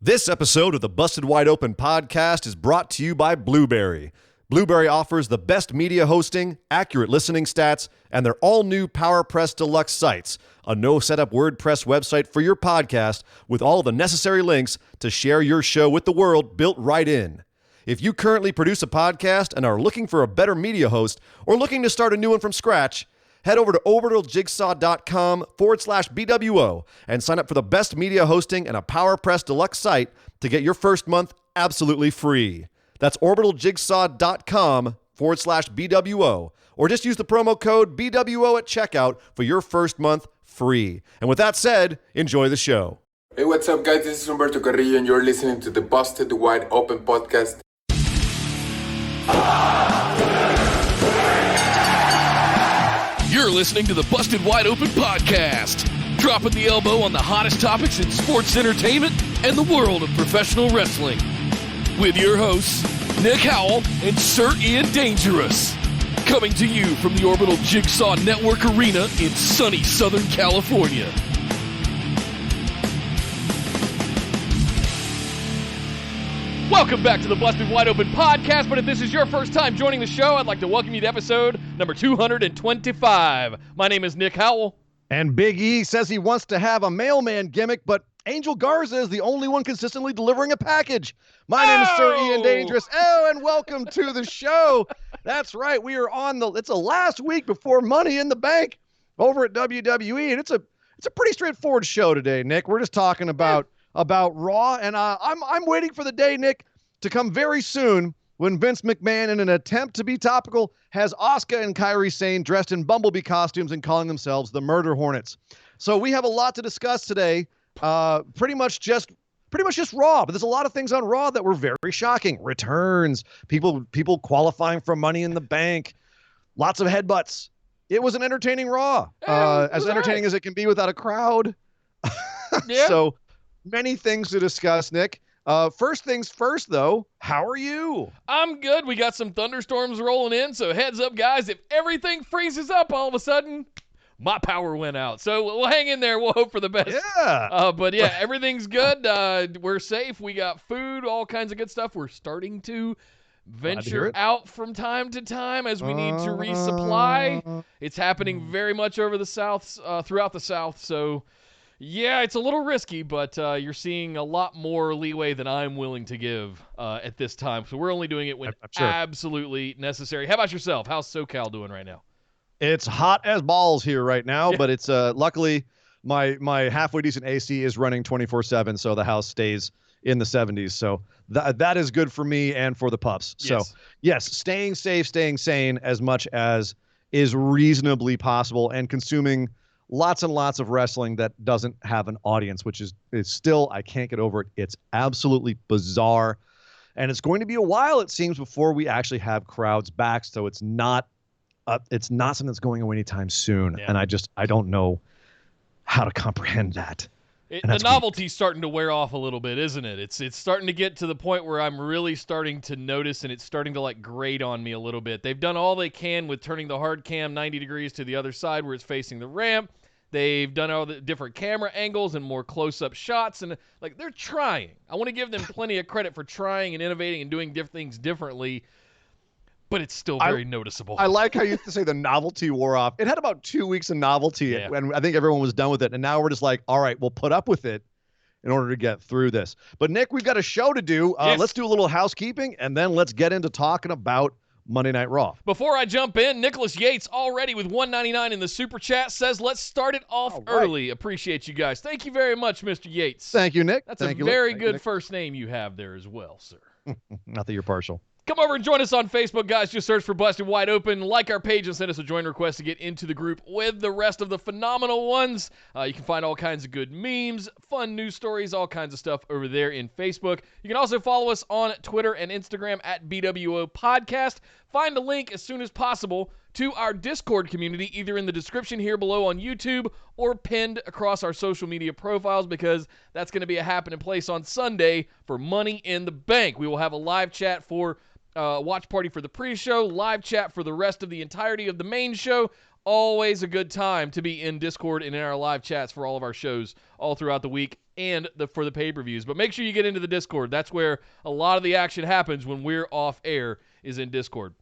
This episode of the Busted Wide Open podcast is brought to you by Blueberry. Blueberry offers the best media hosting, accurate listening stats, and their all-new PowerPress Deluxe sites, a no-setup WordPress website for your podcast with all the necessary links to share your show with the world built right in. If you currently produce a podcast and are looking for a better media host or looking to start a new one from scratch, head over to orbitaljigsaw.com/BWO and sign up for the best media hosting and a PowerPress Deluxe site to get your first month absolutely free. That's orbitaljigsaw.com/BWO, or just use the promo code BWO at checkout for your first month free. And with that said, enjoy the show. Hey, what's up, guys? This is Humberto Carrillo, and you're listening to the Busted Wide Open podcast. You're listening to the Busted Wide Open podcast, dropping the elbow on the hottest topics in sports entertainment and the world of professional wrestling. With your hosts, Nick Howell and Sir Ian Dangerous. Coming to you from the Orbital Jigsaw Network Arena in sunny Southern California. Welcome back to the Busted Wide Open podcast, but if this is your first time joining the show, I'd like to welcome you to episode number 225. My name is Nick Howell. And Big E says he wants to have a mailman gimmick, but Angel Garza is the only one consistently delivering a package. My name is Sir Ian Dangerous. Oh, and welcome to the show. That's right. We are it's a last week before Money in the Bank over at WWE, and it's a pretty straightforward show today, Nick. We're just talking about Raw, and I'm waiting for the day, Nick, to come very soon when Vince McMahon, in an attempt to be topical, has Asuka and Kairi Sane dressed in Bumblebee costumes and calling themselves the Murder Hornets. So we have a lot to discuss today. Pretty much just Raw, but there's a lot of things on Raw that were very shocking. Returns, people qualifying for Money in the Bank, lots of headbutts. It was an entertaining Raw, as entertaining as it can be without a crowd. Yeah. So many things to discuss, Nick. First things first, though, how are you? I'm good. We got some thunderstorms rolling in, so heads up, guys. If everything freezes up all of a sudden, my power went out. So we'll hang in there. We'll hope for the best. Yeah. But yeah, everything's good. We're safe. We got food, all kinds of good stuff. We're starting to venture out from time to time as we need to resupply. It's happening very much over the South, throughout the South. So yeah, it's a little risky, but you're seeing a lot more leeway than I'm willing to give at this time. So we're only doing it when absolutely necessary. How about yourself? How's SoCal doing right now? It's hot as balls here right now, but it's luckily my halfway decent AC is running 24/7, so the house stays in the 70s. So that is good for me and for the pups. So yes, staying safe, staying sane as much as is reasonably possible, and consuming lots and lots of wrestling that doesn't have an audience, which is still, I can't get over it. It's absolutely bizarre. And it's going to be a while, it seems, before we actually have crowds back. So it's not something that's going away anytime soon. Yeah. And I don't know how to comprehend that. The novelty's starting to wear off a little bit, isn't it? It's starting to get to the point where I'm really starting to notice, and it's starting to grate on me a little bit. They've done all they can with turning the hard cam 90 degrees to the other side where it's facing the ramp. They've done all the different camera angles and more close-up shots, and they're trying. I want to give them plenty of credit for trying and innovating and doing things differently, but it's still very noticeable. I like how you used to say the novelty wore off. It had about 2 weeks of novelty, and I think everyone was done with it, and now we're just like, all right, we'll put up with it in order to get through this. But Nick, we've got a show to do. Let's do a little housekeeping, and then let's get into talking about Monday Night Raw. Before I jump in, Nicholas Yates already with $1.99 in the super chat says, let's start it off early. Appreciate you guys. Thank you very much, Mr. Yates. Thank you, Nick. That's a very good first name you have there as well, sir. Not that you're partial. Come over and join us on Facebook, guys. Just search for Busted Wide Open. Like our page and send us a join request to get into the group with the rest of the phenomenal ones. You can find all kinds of good memes, fun news stories, all kinds of stuff over there in Facebook. You can also follow us on Twitter and Instagram at BWO Podcast. Find a link as soon as possible to our Discord community, either in the description here below on YouTube or pinned across our social media profiles, because that's going to be a happening place on Sunday for Money in the Bank. We will have a live chat for watch party for the pre-show, live chat for the rest of the entirety of the main show, Always a good time to be in Discord and in our live chats for all of our shows all throughout the week and for the pay-per-views. But make sure you get into the Discord. That's where a lot of the action happens when we're off air, is in Discord.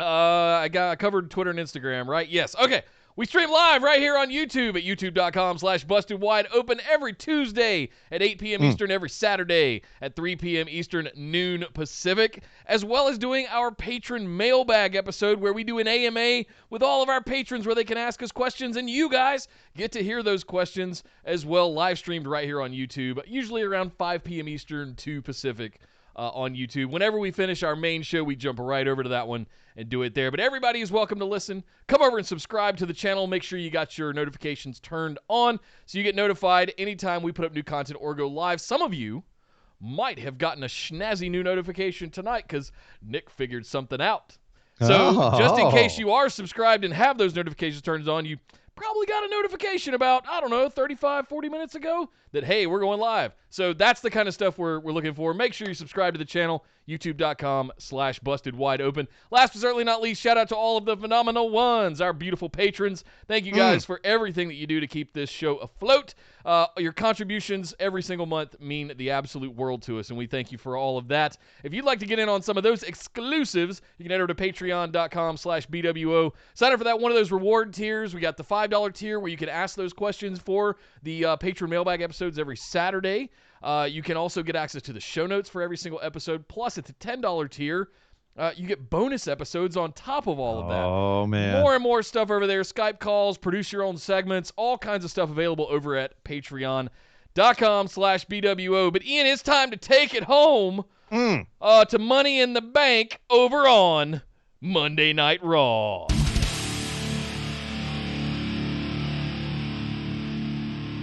I covered Twitter and Instagram, right? Yes. Okay. We stream live right here on YouTube at youtube.com/bustedwideopen every Tuesday at 8 p.m. Eastern, every Saturday at 3 p.m. Eastern, noon Pacific, as well as doing our patron mailbag episode where we do an AMA with all of our patrons where they can ask us questions, and you guys get to hear those questions as well, live streamed right here on YouTube, usually around 5 p.m. Eastern, 2 Pacific. On YouTube. Whenever we finish our main show, we jump right over to that one and do it there. But everybody is welcome to listen. Come over and subscribe to the channel. Make sure you got your notifications turned on so you get notified anytime we put up new content or go live. Some of you might have gotten a snazzy new notification tonight because Nick figured something out. So just in case you are subscribed and have those notifications turned on, you probably got a notification about, 35, 40 minutes ago that, hey, we're going live. So that's the kind of stuff we're looking for. Make sure you subscribe to the channel, youtube.com/bustedwideopen. Last but certainly not least, shout out to all of the phenomenal ones, our beautiful patrons. Thank you guys for everything that you do to keep this show afloat. Your contributions every single month mean the absolute world to us, and we thank you for all of that. If you'd like to get in on some of those exclusives, you can head over to patreon.com/BWO. Sign up for that one of those reward tiers. We got the $5 tier where you can ask those questions for the patron mailbag episodes every Saturday. You can also get access to the show notes for every single episode. Plus, at the $10 tier, you get bonus episodes on top of all of that. Oh, man. More and more stuff over there. Skype calls, produce your own segments, all kinds of stuff available over at patreon.com/BWO. But, Ian, it's time to take it home to Money in the Bank over on Monday Night Raw.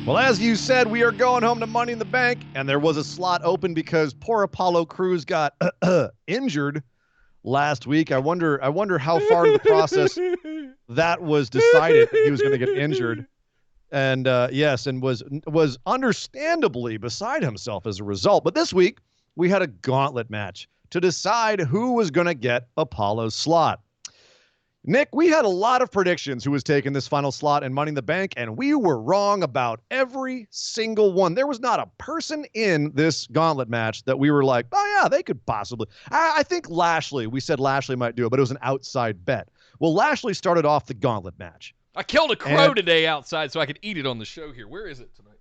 Well, as you said, we are going home to Money in the Bank, and there was a slot open because poor Apollo Crews got injured last week. I wonder how far in the process that was decided that he was going to get injured, and yes, and was understandably beside himself as a result. But this week we had a gauntlet match to decide who was going to get Apollo's slot. Nick, we had a lot of predictions who was taking this final slot in Money in the Bank, and we were wrong about every single one. There was not a person in this gauntlet match that we were like, oh, yeah, they could possibly. I think Lashley, we said Lashley might do it, but it was an outside bet. Well, Lashley started off the gauntlet match. I killed a crow today outside so I could eat it on the show here. Where is it tonight?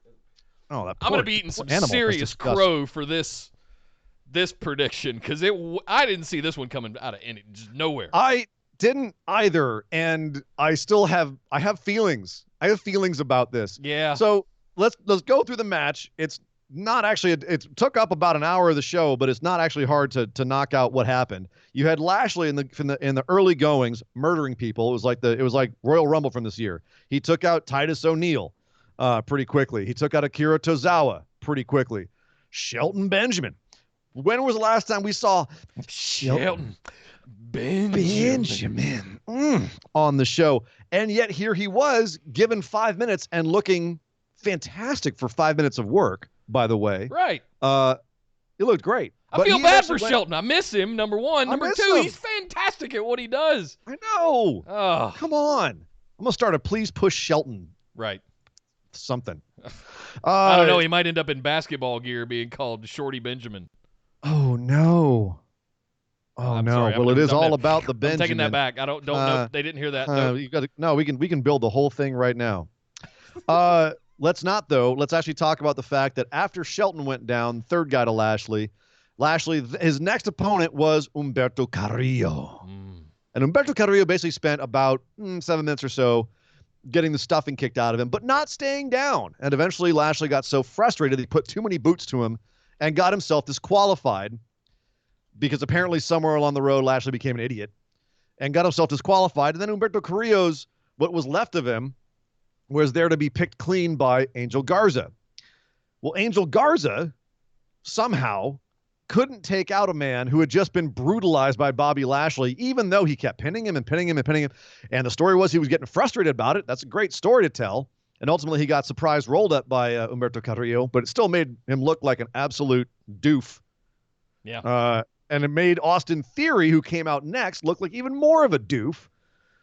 Oh, that I'm going to be eating some serious crow for this prediction because I didn't see this one coming out of just nowhere. I didn't either, and I have feelings. I have feelings about this. Yeah. So let's go through the match. It's not actually, it took up about an hour of the show, but it's not actually hard to knock out what happened. You had Lashley in the early goings murdering people. It was like Royal Rumble from this year. He took out Titus O'Neil pretty quickly. He took out Akira Tozawa pretty quickly. Shelton Benjamin. When was the last time we saw Shelton Benjamin on the show? And yet here he was given 5 minutes and looking fantastic for 5 minutes of work, by the way. Right. He looked great. I feel bad for Shelton. I miss him, number one. Number two, he's fantastic at what he does. I know. Oh. Come on. I'm going to start a please push Shelton. Right. Something. I don't know. He might end up in basketball gear being called Shorty Benjamin. Oh, no. Oh, no. Sorry, well, it is all about the Benjamin. I'm taking that back. I don't know. They didn't hear that. We can build the whole thing right now. Let's not, though. Let's actually talk about the fact that after Shelton went down, third guy to Lashley, his next opponent was Humberto Carrillo. And Humberto Carrillo basically spent about 7 minutes or so getting the stuffing kicked out of him, but not staying down. And eventually Lashley got so frustrated he put too many boots to him and got himself disqualified because apparently somewhere along the road Lashley became an idiot and got himself disqualified. And then Humberto Carrillo's, what was left of him, was there to be picked clean by Angel Garza. Well, Angel Garza somehow couldn't take out a man who had just been brutalized by Bobby Lashley, even though he kept pinning him and pinning him and pinning him. And the story was he was getting frustrated about it. That's a great story to tell. And ultimately he got surprise rolled up by Humberto Carrillo, but it still made him look like an absolute doof. Yeah. And it made Austin Theory, who came out next, look like even more of a doof.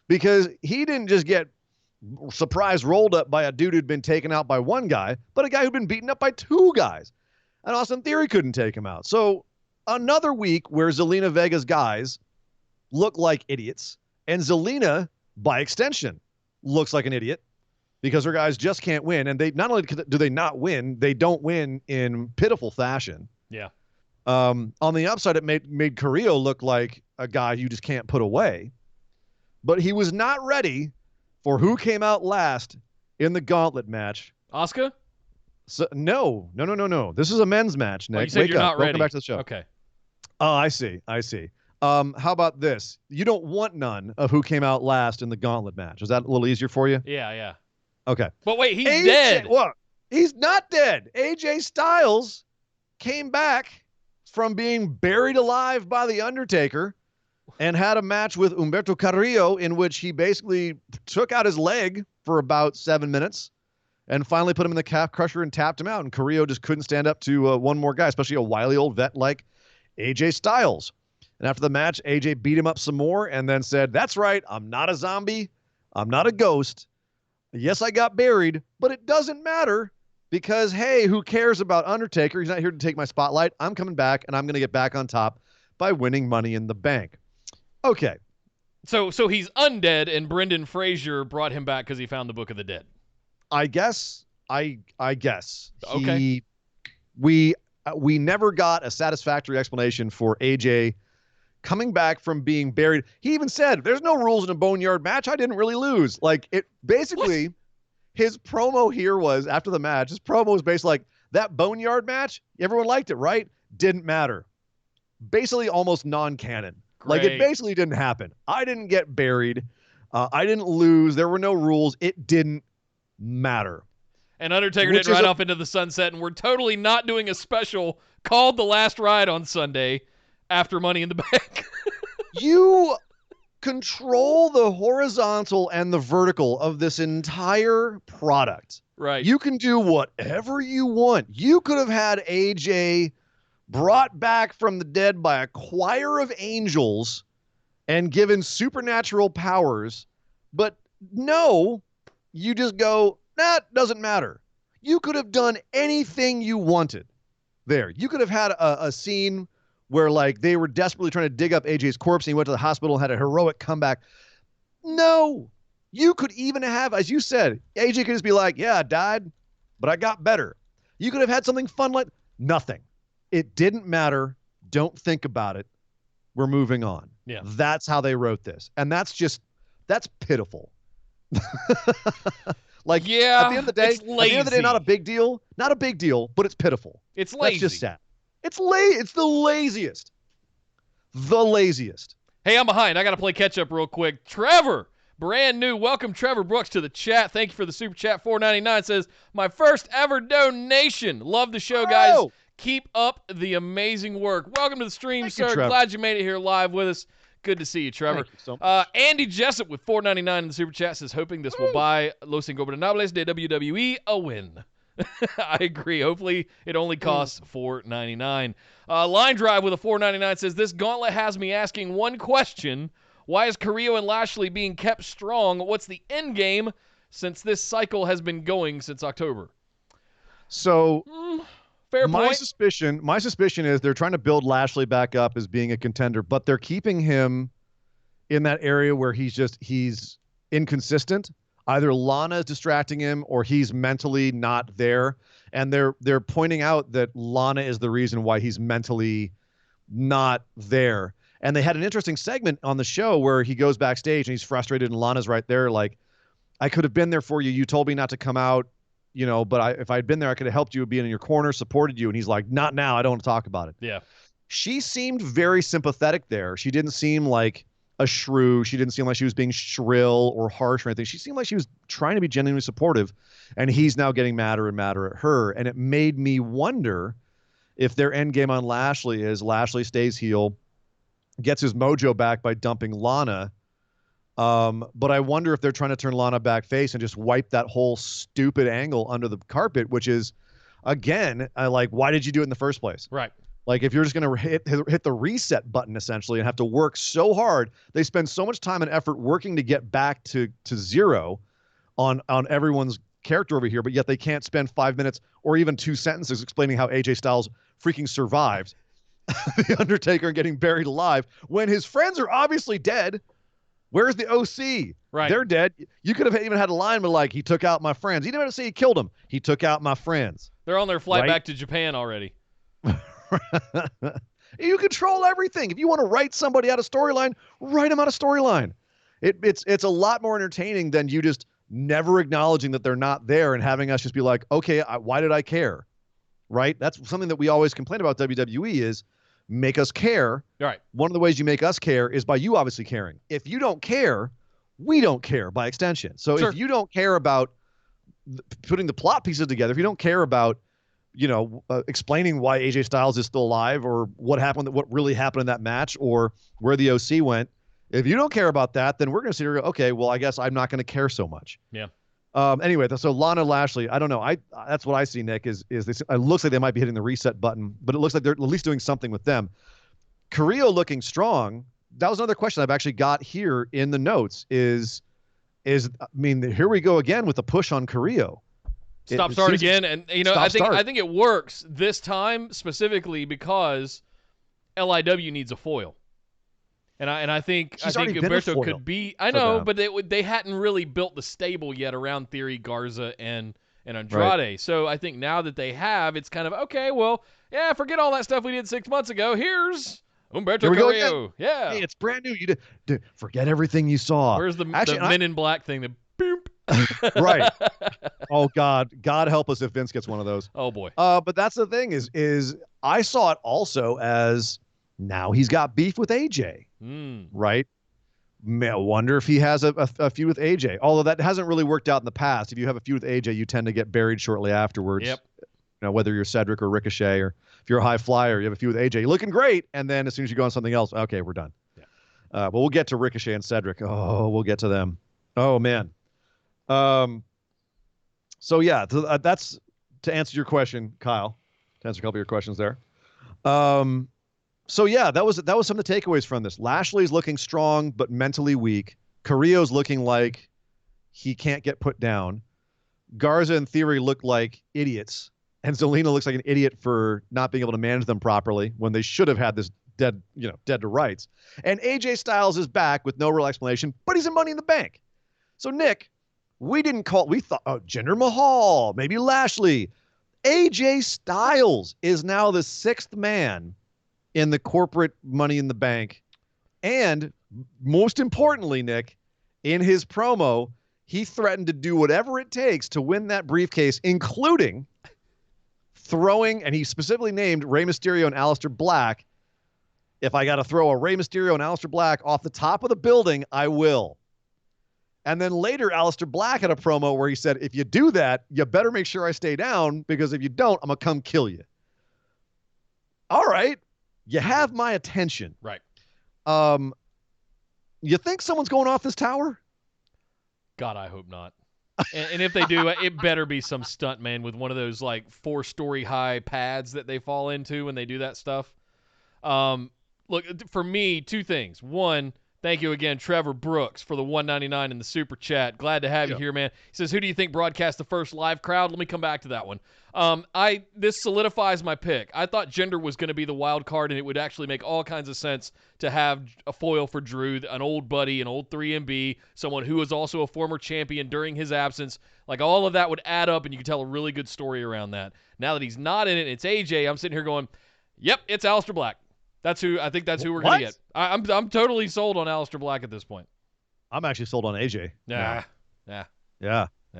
because he didn't just get surprise rolled up by a dude who'd been taken out by one guy, but a guy who'd been beaten up by two guys. And Austin Theory couldn't take him out. So another week where Zelina Vega's guys look like idiots, and Zelina, by extension, looks like an idiot because her guys just can't win. And they not only do they not win, they don't win in pitiful fashion. Yeah. On the upside, it made Carrillo look like a guy you just can't put away. But he was not ready for who came out last in the gauntlet match. Asuka? So, no. This is a men's match, Nick. Oh, you said Wake you're up. not ready. Welcome back to the show. Okay. Oh, I see. How about this? You don't want none of who came out last in the gauntlet match. Is that a little easier for you? Yeah. Okay. But wait, he's dead. What? He's not dead. AJ Styles came back from being buried alive by The Undertaker and had a match with Humberto Carrillo in which he basically took out his leg for about 7 minutes and finally put him in the calf crusher and tapped him out. And Carrillo just couldn't stand up to one more guy, especially a wily old vet like AJ Styles. And after the match, AJ beat him up some more and then said, "That's right, I'm not a zombie. I'm not a ghost. Yes, I got buried, but it doesn't matter because, hey, who cares about Undertaker? He's not here to take my spotlight. I'm coming back, and I'm going to get back on top by winning Money in the Bank." Okay. So he's undead, and Brendan Fraser brought him back because he found the Book of the Dead. I guess. I guess. Okay. We never got a satisfactory explanation for AJ coming back from being buried. He even said, "There's no rules in a boneyard match. I didn't really lose." Like, it basically, his promo here was, after the match, his promo was basically like, that boneyard match, everyone liked it, right? Didn't matter. Basically almost non-canon. Like, it basically didn't happen. I didn't get buried. I didn't lose. There were no rules. It didn't matter. And Undertaker didn't ride off into the sunset, and we're totally not doing a special called The Last Ride on Sunday after Money in the Bank. You control the horizontal and the vertical of this entire product. Right. You can do whatever you want. You could have had AJ brought back from the dead by a choir of angels and given supernatural powers, but no, you just go, that doesn't matter. You could have done anything you wanted there. You could have had a scene where, like, they were desperately trying to dig up AJ's corpse and he went to the hospital and had a heroic comeback. No. You could even have, as you said, AJ could just be like, "Yeah, I died, but I got better." You could have had something fun like nothing. It didn't matter. Don't think about it. We're moving on. Yeah. That's how they wrote this. And that's pitiful. Like, yeah, at the end of the day, not a big deal. Not a big deal, but it's pitiful. It's lazy. That's just sad. It's the laziest. The laziest. Hey, I'm behind. I got to play catch up real quick. Trevor, brand new. Welcome, Trevor Brooks, to the chat. Thank you for the super chat. $4.99 says, "My first ever donation. Love the show, guys. Oh. Keep up the amazing work." Welcome to the stream, Thank sir. you, Trevor. Glad you made it here live with us. Good to see you, Trevor. Thank you so much. Andy Jessup with $4.99 in the super chat says, "Hoping this will buy Los Ingobernables de WWE a win." I agree. Hopefully it only costs $4.99. Line Drive with a $4.99 says, "This gauntlet has me asking one question. Why is Carrillo and Lashley being kept strong? What's the end game since this cycle has been going since October?" So fair my point. suspicion is they're trying to build Lashley back up as being a contender, but they're keeping him in that area where he's inconsistent. Either Lana is distracting him or he's mentally not there. And they're pointing out that Lana is the reason why he's mentally not there. And they had an interesting segment on the show where he goes backstage and he's frustrated and Lana's right there like, "I could have been there for you. You told me not to come out, but if I'd been there, I could have helped you, being in your corner, supported you." And he's like, "Not now. I don't want to talk about it." Yeah. She seemed very sympathetic there. She didn't seem like a shrew. She didn't seem like she was being shrill or harsh or anything. She seemed like she was trying to be genuinely supportive, and he's now getting madder and madder at her. And it made me wonder if their end game on Lashley is Lashley stays heel, gets his mojo back by dumping Lana. But I wonder if they're trying to turn Lana back face and just wipe that whole stupid angle under the carpet, which is, again, why did you do it in the first place? Right. Like if you're just going to hit the reset button essentially and have to work so hard, they spend so much time and effort working to get back to zero on everyone's character over here, but yet they can't spend 5 minutes or even 2 sentences explaining how AJ Styles freaking survived the Undertaker and getting buried alive when his friends are obviously dead. Where's the OC? Right. They're dead. You could have even had a line with like, he took out my friends. You didn't have to say he killed them. He took out my friends. They're on their flight Right? back to Japan already. You control everything. If you want to write somebody out of storyline, write them out of storyline. It's a lot more entertaining than you just never acknowledging that they're not there and having us just be like, okay, why did I care? Right? That's something that we always complain about WWE is make us care. Right. One of the ways you make us care is by you obviously caring. If you don't care, we don't care by extension. So Sure. if you don't care about putting the plot pieces together, if you don't care about explaining why AJ Styles is still alive or what happened, what really happened in that match or where the OC went, if you don't care about that, then we're going to sit here and go, okay, well, I guess I'm not going to care so much. Yeah. Anyway, so Lana Lashley, I don't know. That's what I see, Nick, is it looks like they might be hitting the reset button, but it looks like they're at least doing something with them. Carrillo looking strong. That was another question I've actually got here in the notes is I mean, here we go again with the push on Carrillo. Start again. And, I think it works this time specifically because LIW needs a foil. And I think Humberto could be. I know, but they hadn't really built the stable yet around Theory, Garza, and Andrade. Right. So I think now that they have, it's kind of okay. Well, yeah, forget all that stuff we did 6 months ago. Here's Humberto Carrillo. Yeah, hey, it's brand new. You did forget everything you saw. Where's the Men in Black thing? The boop. Right. Oh God help us if Vince gets one of those. Oh boy. But that's the thing is I saw it also as now he's got beef with AJ. Right. I wonder if he has a feud with AJ. Although that hasn't really worked out in the past. If you have a feud with AJ, you tend to get buried shortly afterwards. Yep. Whether you're Cedric or Ricochet, or if you're a high flyer, you have a feud with AJ. You're looking great, and then as soon as you go on something else, okay, we're done. Yeah. But we'll get to Ricochet and Cedric. Oh, we'll get to them. Oh man. So yeah, that's to answer your question, Kyle. To answer a couple of your questions there. So yeah, that was some of the takeaways from this. Lashley's looking strong but mentally weak. Carrillo's looking like he can't get put down. Garza and Theory look like idiots, and Zelina looks like an idiot for not being able to manage them properly when they should have had this dead to rights. And AJ Styles is back with no real explanation, but he's in Money in the Bank. So Nick, we thought Jinder Mahal, maybe Lashley. AJ Styles is now the 6th man in the corporate Money in the Bank. And most importantly, Nick, in his promo, he threatened to do whatever it takes to win that briefcase, including throwing, and he specifically named Rey Mysterio and Aleister Black. If I got to throw a Rey Mysterio and Aleister Black off the top of the building, I will. And then later, Aleister Black had a promo where he said, if you do that, you better make sure I stay down, because if you don't, I'm going to come kill you. All right. You have my attention. Right. You think someone's going off this tower? God, I hope not. And if they do, it better be some stunt man with one of those like 4-story high pads that they fall into when they do that stuff. Look, for me, 2 things. One, thank you again, Trevor Brooks, for the $1.99 in the super chat. Glad to have you here, man. He says, who do you think broadcast the first live crowd? Let me come back to that one. This solidifies my pick. I thought Jinder was going to be the wild card, and it would actually make all kinds of sense to have a foil for Drew, an old buddy, an old 3MB, someone who was also a former champion during his absence. Like, all of that would add up, and you could tell a really good story around that. Now that he's not in it, it's AJ. I'm sitting here going, yep, it's Aleister Black. That's who we're going to get. I'm totally sold on Aleister Black at this point. I'm actually sold on AJ. Yeah.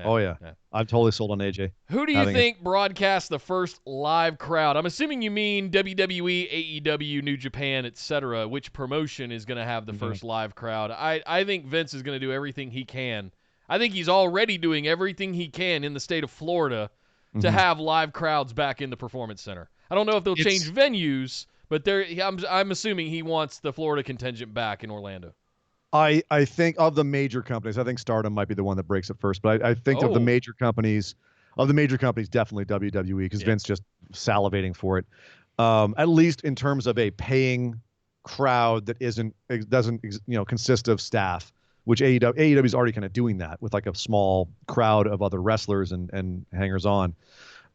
Oh, yeah. I'm totally sold on AJ. Who do you think broadcasts the first live crowd? I'm assuming you mean WWE, AEW, New Japan, etc. Which promotion is going to have the first live crowd? I think Vince is going to do everything he can. I think he's already doing everything he can in the state of Florida to have live crowds back in the Performance Center. I don't know if they'll change venues, but I'm assuming he wants the Florida contingent back in Orlando. I think of the major companies, I think Stardom might be the one that breaks it first, but I think of the major companies, definitely WWE, because Vince just salivating for it. At least in terms of a paying crowd that doesn't consist of staff, which AEW is already kind of doing that with like a small crowd of other wrestlers and hangers on.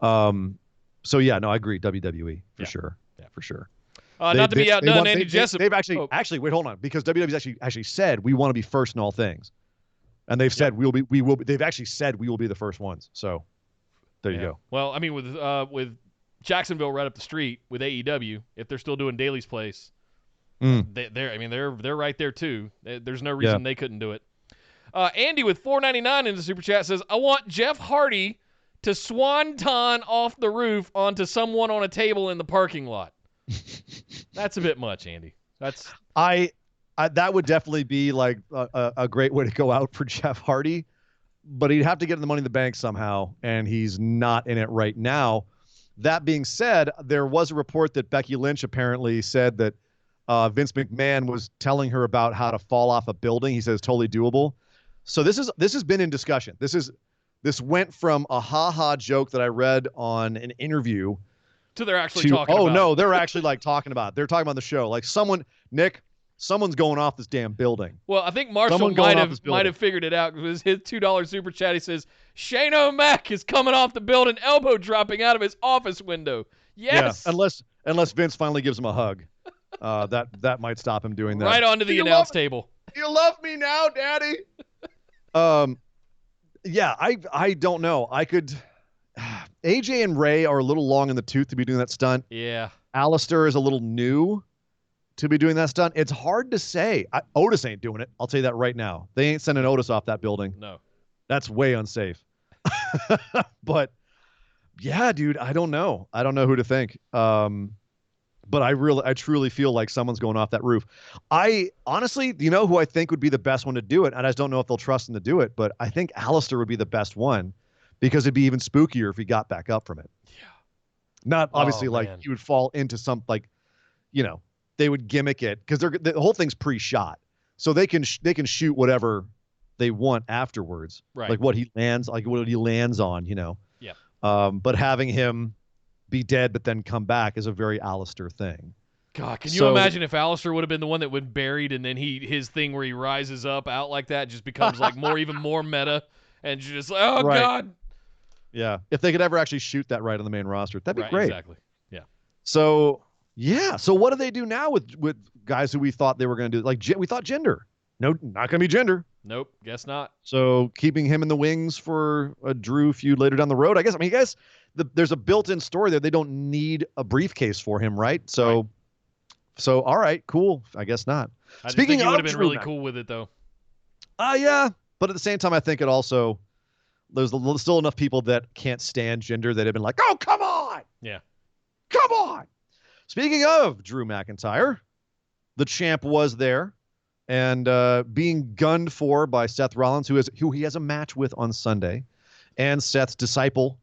So yeah, no, I agree. WWE for sure. Yeah, for sure. Not to be outdone, Andy Jessup. They've actually wait, hold on, because WWE's actually said we want to be first in all things, and they've said we will. They've actually said we will be the first ones. So there you go. Well, I mean, with Jacksonville right up the street with AEW, if they're still doing Daly's Place, they're right there too. There's no reason they couldn't do it. Andy with $4.99 in the super chat says, "I want Jeff Hardy to swanton off the roof onto someone on a table in the parking lot." That's a bit much, Andy. That's that would definitely be like a great way to go out for Jeff Hardy, but he'd have to get in the Money in the Bank somehow, and he's not in it right now. That being said, there was a report that Becky Lynch apparently said that Vince McMahon was telling her about how to fall off a building. He says totally doable. So this has been in discussion. This went from a ha-ha joke that I read on an interview to they're actually talking about. Oh, no, they're actually like talking about it. They're talking about the show. Like someone's going off this damn building. Well, I think Marshall might have figured it out because his $2 super chat, he says, Shane O'Mac is coming off the building, elbow dropping out of his office window. Yes. Yeah, unless Vince finally gives him a hug. That might stop him doing that. Right onto the announce table. You love me now, Daddy? Yeah, I don't know. I could... AJ and Ray are a little long in the tooth to be doing that stunt. Yeah. Alistair is a little new to be doing that stunt. It's hard to say. Otis ain't doing it. I'll tell you that right now. They ain't sending Otis off that building. No. That's way unsafe. But yeah, dude, I don't know. I don't know who to think. But I truly feel like someone's going off that roof. I honestly, you know who I think would be the best one to do it? And I just don't know if they'll trust him to do it, but I think Alistair would be the best one because it'd be even spookier if he got back up from it. Yeah. Not obviously he would fall into some they would gimmick it because the whole thing's pre-shot. So they can shoot whatever they want afterwards. Right. Like what he lands on, Yeah. But having him be dead but then come back is a very Alistair thing. God, can you imagine if Alistair would have been the one that would buried and then his thing where he rises up out like that just becomes like even more meta and just right. God. Yeah. If they could ever actually shoot that right on the main roster, that'd be great. Exactly. Yeah. So what do they do now with guys who we thought they were going to do? Like we thought Jinder. No, not going to be Jinder. Nope, guess not. So keeping him in the wings for a Drew feud later down the road, I guess. I mean, guys, there's a built-in story there. They don't need a briefcase for him, right? So all right, cool. I guess not. Speaking of, you would have been really cool with it though. Yeah, but at the same time, I think it also there's still enough people that can't stand Jinder that have been like, oh, come on, yeah, come on. Speaking of Drew McIntyre, the champ was there and being gunned for by Seth Rollins, who he has a match with on Sunday, and Seth's disciple,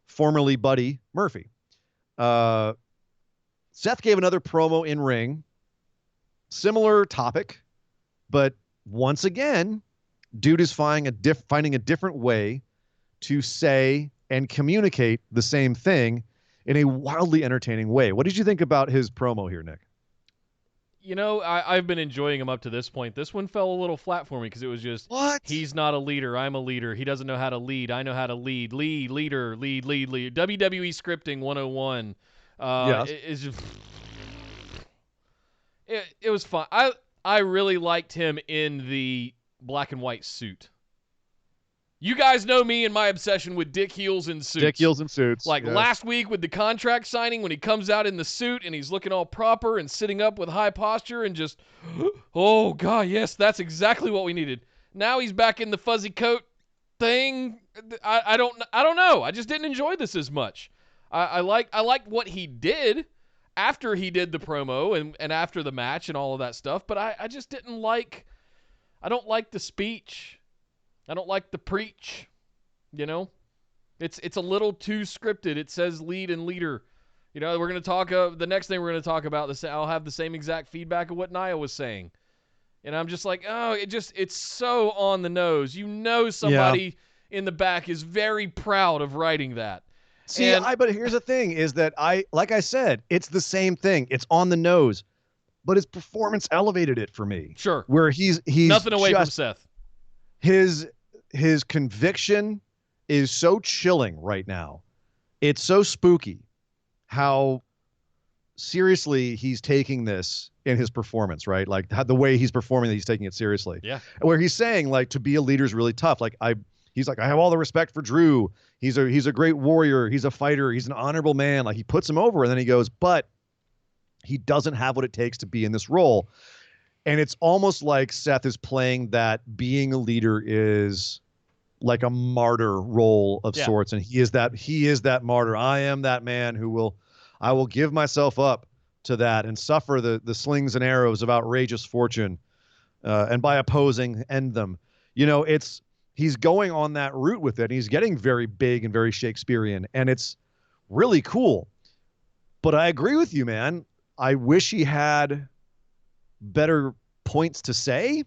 formerly Buddy Murphy. Seth gave another promo in ring, similar topic, but once again, dude is finding a different way to say and communicate the same thing in a wildly entertaining way. What did you think about his promo here, Nick? I've been enjoying him up to this point. This one fell a little flat for me because it was just, he's not a leader. I'm a leader. He doesn't know how to lead. I know how to lead. Leader. WWE scripting 101. Yes. It was fun. I really liked him in the black and white suit. You guys know me and my obsession with dick heels and suits. Dick heels and suits. Like last week with the contract signing when he comes out in the suit and he's looking all proper and sitting up with high posture and just, oh, God, yes, that's exactly what we needed. Now he's back in the fuzzy coat thing. I don't know. I just didn't enjoy this as much. I liked what he did after he did the promo and after the match and all of that stuff, but I just didn't like, I don't like the speech. I don't like the preach, It's a little too scripted. It says lead and leader. We're going to talk, the next thing we're going to talk about, I'll have the same exact feedback of what Nia was saying. And I'm just like, oh, it's so on the nose. Somebody in the back is very proud of writing that. See, but here's the thing is that like I said, it's the same thing. It's on the nose, but his performance elevated it for me. Sure. Where he's nothing away from Seth. His conviction is so chilling right now. It's so spooky how seriously he's taking this in his performance, right? Like the way he's performing, he's taking it seriously. Yeah. Where he's saying like to be a leader is really tough. He's like, I have all the respect for Drew. He's a great warrior. He's a fighter. He's an honorable man. Like he puts him over, and then he goes, but he doesn't have what it takes to be in this role. And it's almost like Seth is playing that being a leader is like a martyr role of sorts. And he is that martyr. I am that man I will give myself up to that and suffer the slings and arrows of outrageous fortune, and by opposing, end them. He's going on that route with it. And he's getting very big and very Shakespearean, and it's really cool. But I agree with you, man. I wish he had better points to say,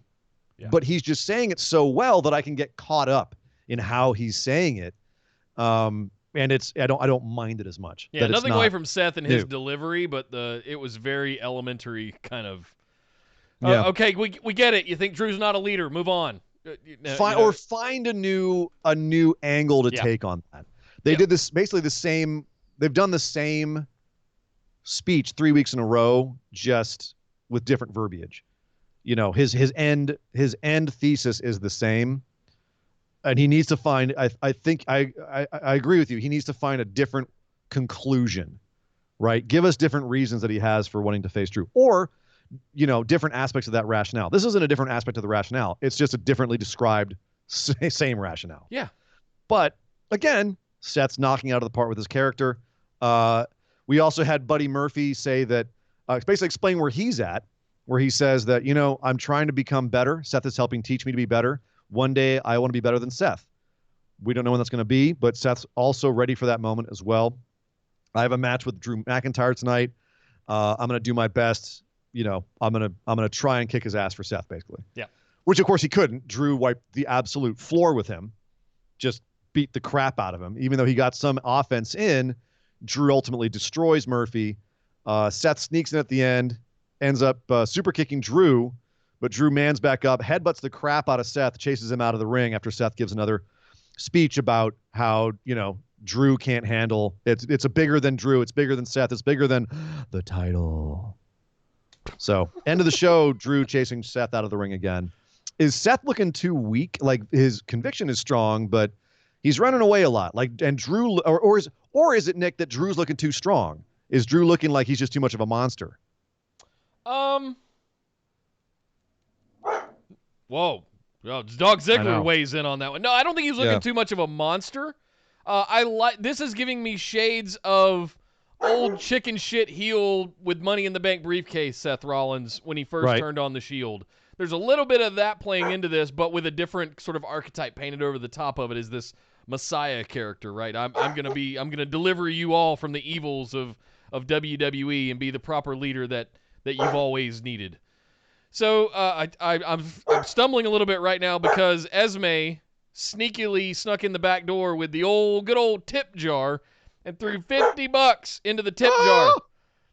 but he's just saying it so well that I can get caught up in how he's saying it. And I don't mind it as much. Yeah, nothing away from Seth and his delivery, but it was very elementary kind of. Okay, we get it. You think Drew's not a leader? Move on. Or find a new angle to take on that. They did this basically the same. They've done the same speech 3 weeks in a row, just with different verbiage. His end thesis is the same, and he needs to find. I think I agree with you. He needs to find a different conclusion, right? Give us different reasons that he has for wanting to face Drew, or different aspects of that rationale. This isn't a different aspect of the rationale. It's just a differently described same rationale. Yeah. But again, Seth's knocking out of the park with his character. We also had Buddy Murphy say that, basically explain where he's at, where he says that, I'm trying to become better. Seth is helping teach me to be better. One day I want to be better than Seth. We don't know when that's going to be, but Seth's also ready for that moment as well. I have a match with Drew McIntyre tonight. I'm going to do my best. I'm gonna try and kick his ass for Seth, basically. Yeah. Which of course he couldn't. Drew wiped the absolute floor with him, just beat the crap out of him. Even though he got some offense in, Drew ultimately destroys Murphy. Seth sneaks in at the end, ends up super kicking Drew, but Drew mans back up, headbutts the crap out of Seth, chases him out of the ring after Seth gives another speech about how Drew can't handle it's a bigger than Drew, it's bigger than Seth, it's bigger than the title. So, end of the show, Drew chasing Seth out of the ring again. Is Seth looking too weak? Like, his conviction is strong, but he's running away a lot. Like, and Drew, or is it, Nick, that Drew's looking too strong? Is Drew looking like he's just too much of a monster? Whoa. Dog Ziggler weighs in on that one. No, I don't think he's looking too much of a monster. This is giving me shades of old chicken shit heel with Money in the Bank briefcase Seth Rollins when he first turned on the Shield. There's a little bit of that playing into this, but with a different sort of archetype painted over the top of it is this Messiah character, right? I'm gonna deliver you all from the evils of WWE and be the proper leader that you've always needed. So I'm stumbling a little bit right now because Esme sneakily snuck in the back door with the good old tip jar and threw $50 into the tip jar.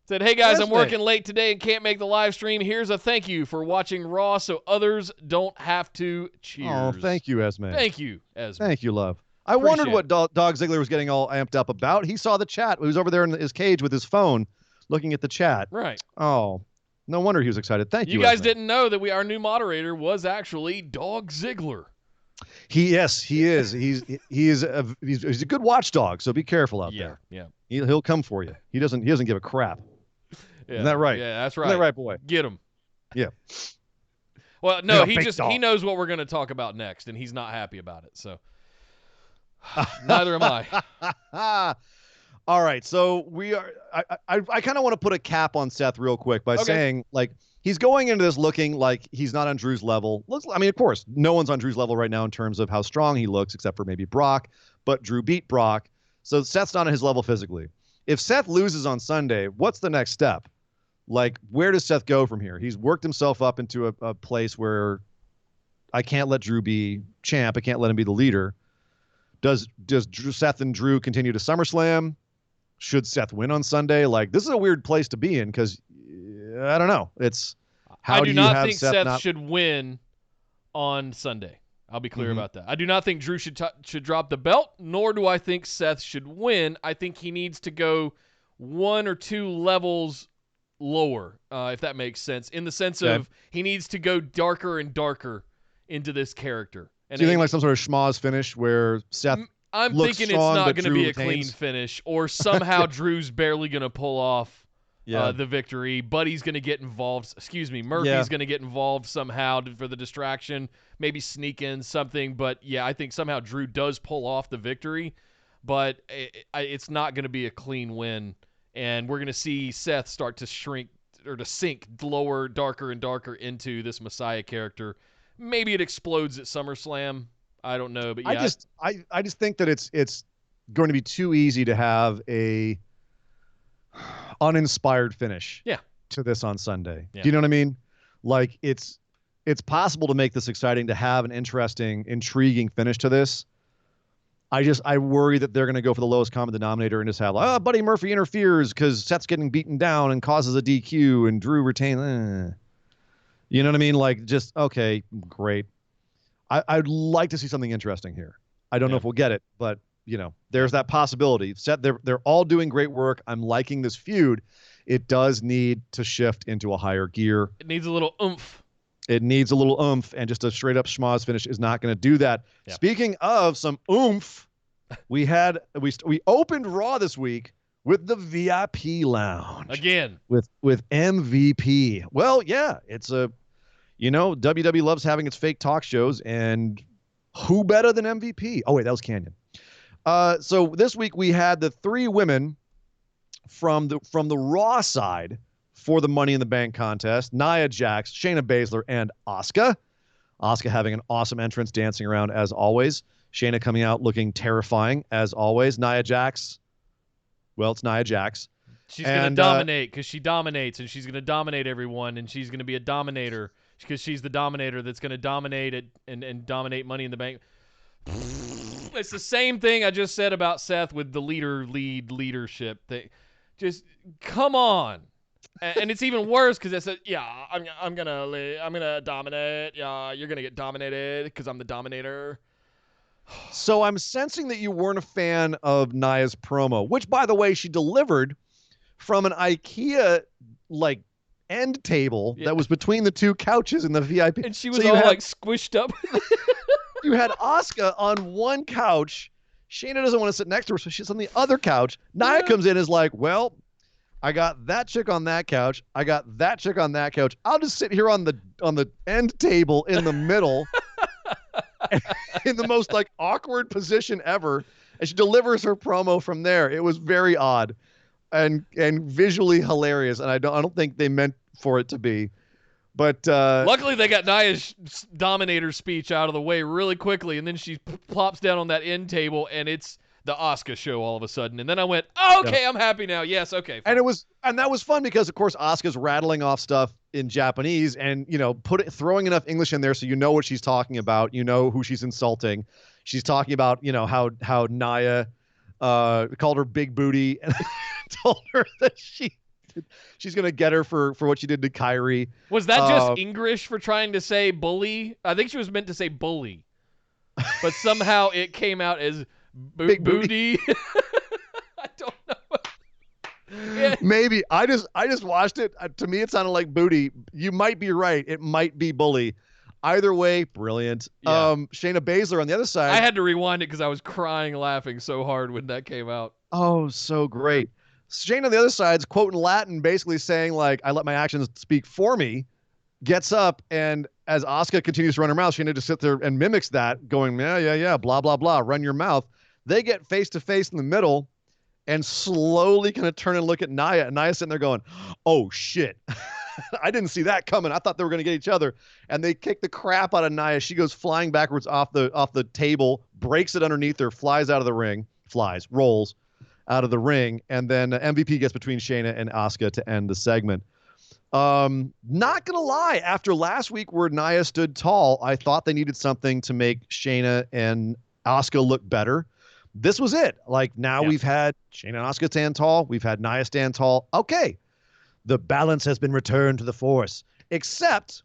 Said, hey guys, I'm working late today and can't make the live stream. Here's a thank you for watching Raw so others don't have to. Cheers. Oh, thank you, Esme. Thank you, Esme. Thank you, love. I wondered what Dog Ziggler was getting all amped up about. He saw the chat. He was over there in his cage with his phone looking at the chat. Right. Oh, no wonder he was excited. Thank you, You guys Esme. didn't know that our new moderator was actually Dog Ziggler. He is. He's a good watchdog, so be careful out there. Yeah. He'll come for you. He doesn't give a crap. Yeah. Isn't that right? Yeah, that's right. Isn't that right, boy? Get him. Yeah. Well, no, he knows what we're going to talk about next, and he's not happy about it. So neither am I. All right, so we are. I kind of want to put a cap on Seth real quick by saying, like, he's going into this looking like he's not on Drew's level. I mean, of course, no one's on Drew's level right now in terms of how strong he looks, except for maybe Brock. But Drew beat Brock, so Seth's not on his level physically. If Seth loses on Sunday, what's the next step? Like, where does Seth go from here? He's worked himself up into a place where I can't let Drew be champ. I can't let him be the leader. Does Seth and Drew continue to SummerSlam? Should Seth win on Sunday? Like, this is a weird place to be in because I don't know. It's how I do you not have think Seth should win on Sunday. I'll be clear about that. I do not think Drew should drop the belt, nor do I think Seth should win. I think he needs to go 1 or 2 levels lower, if that makes sense, in the sense of he needs to go darker and darker into this character. And do you think like some sort of schmoz finish where Seth I'm looks thinking strong, it's not going to be a retains? clean finish, or somehow Drew's barely going to pull off the victory. Buddy's going to get involved. Murphy's going to get involved somehow for the distraction, maybe sneak in something. But, yeah, I think somehow Drew does pull off the victory, but it's not going to be a clean win. And we're going to see Seth start to shrink or to sink lower, darker, and darker into this Messiah character. Maybe it explodes at SummerSlam. I don't know, but yeah. I just think that it's going to be too easy to have a uninspired finish to this on Sunday. Do you know what I mean? Like it's possible to make this exciting, to have an interesting, intriguing finish to this. I worry that they're going to go for the lowest common denominator and just have Buddy Murphy interferes because Seth's getting beaten down and causes a DQ and Drew retains. You know what I mean? Like, just, okay, great. I'd like to see something interesting here. I don't know if we'll get it, but, you know, there's that possibility. Seth, they're all doing great work. I'm liking this feud. It does need to shift into a higher gear. It needs a little oomph. It needs a little oomph, and just a straight-up schmoz finish is not going to do that. Yeah. Speaking of some oomph, we opened Raw this week with the VIP lounge. Again. With MVP. Well, yeah, it's WWE loves having its fake talk shows, and who better than MVP? Oh, wait, that was Canyon. So this week we had the 3 women from the Raw side for the Money in the Bank contest: Nia Jax, Shayna Baszler, and Asuka. Asuka having an awesome entrance, dancing around as always. Shayna coming out looking terrifying as always. Nia Jax, well, it's Nia Jax. She's going to dominate because she dominates, and she's going to dominate everyone, and she's going to be a dominator because she's the dominator that's going to dominate it and dominate Money in the Bank. It's the same thing I just said about Seth with the leadership thing. Just come on. And it's even worse because it said, I'm gonna dominate. Yeah, you're gonna get dominated because I'm the dominator. So I'm sensing that you weren't a fan of Nia's promo, which, by the way, she delivered from an IKEA end table that was between the 2 couches in the VIP. And she was squished up. You had Asuka on one couch. Shayna doesn't want to sit next to her, so she's on the other couch. Nia comes in and is like, well, I got that chick on that couch. I got that chick on that couch. I'll just sit here on the end table in the middle in the most awkward position ever. And she delivers her promo from there. It was very odd and visually hilarious. And I don't think they meant for it to be. But luckily they got Nia's dominator speech out of the way really quickly, and then she plops down on that end table, and it's the Asuka show all of a sudden. And then I went, okay, I'm happy now. Yes, okay. Fine. And that was fun because, of course, Asuka's rattling off stuff in Japanese and, throwing enough English in there so you know what she's talking about. You know who she's insulting. She's talking about, how Nia called her big booty and told her that she's going to get her for what she did to Kyrie. Was that just English for trying to say bully? I think she was meant to say bully. But somehow it came out as big booty. I don't know. Maybe. I just watched it. To me, it sounded like booty. You might be right. It might be bully. Either way, brilliant. Yeah. Shayna Baszler on the other side. I had to rewind it because I was crying laughing so hard when that came out. Oh, so great. Shayna on the other side's quoting Latin, basically saying, I let my actions speak for me, gets up, and as Asuka continues to run her mouth, Shayna just sits there and mimics that, going, yeah, blah, blah, blah, run your mouth. They get face-to-face in the middle and slowly kind of turn and look at Nia, and Nia's sitting there going, oh, shit. I didn't see that coming. I thought they were going to get each other. And they kick the crap out of Nia. She goes flying backwards off the table, breaks it underneath her, rolls out of the ring, and then MVP gets between Shayna and Asuka to end the segment. Not gonna lie, after last week where Nia stood tall, I thought they needed something to make Shayna and Asuka look better. This was it. Like now we've had Shayna and Asuka stand tall. We've had Nia stand tall. Okay. The balance has been returned to the force. Except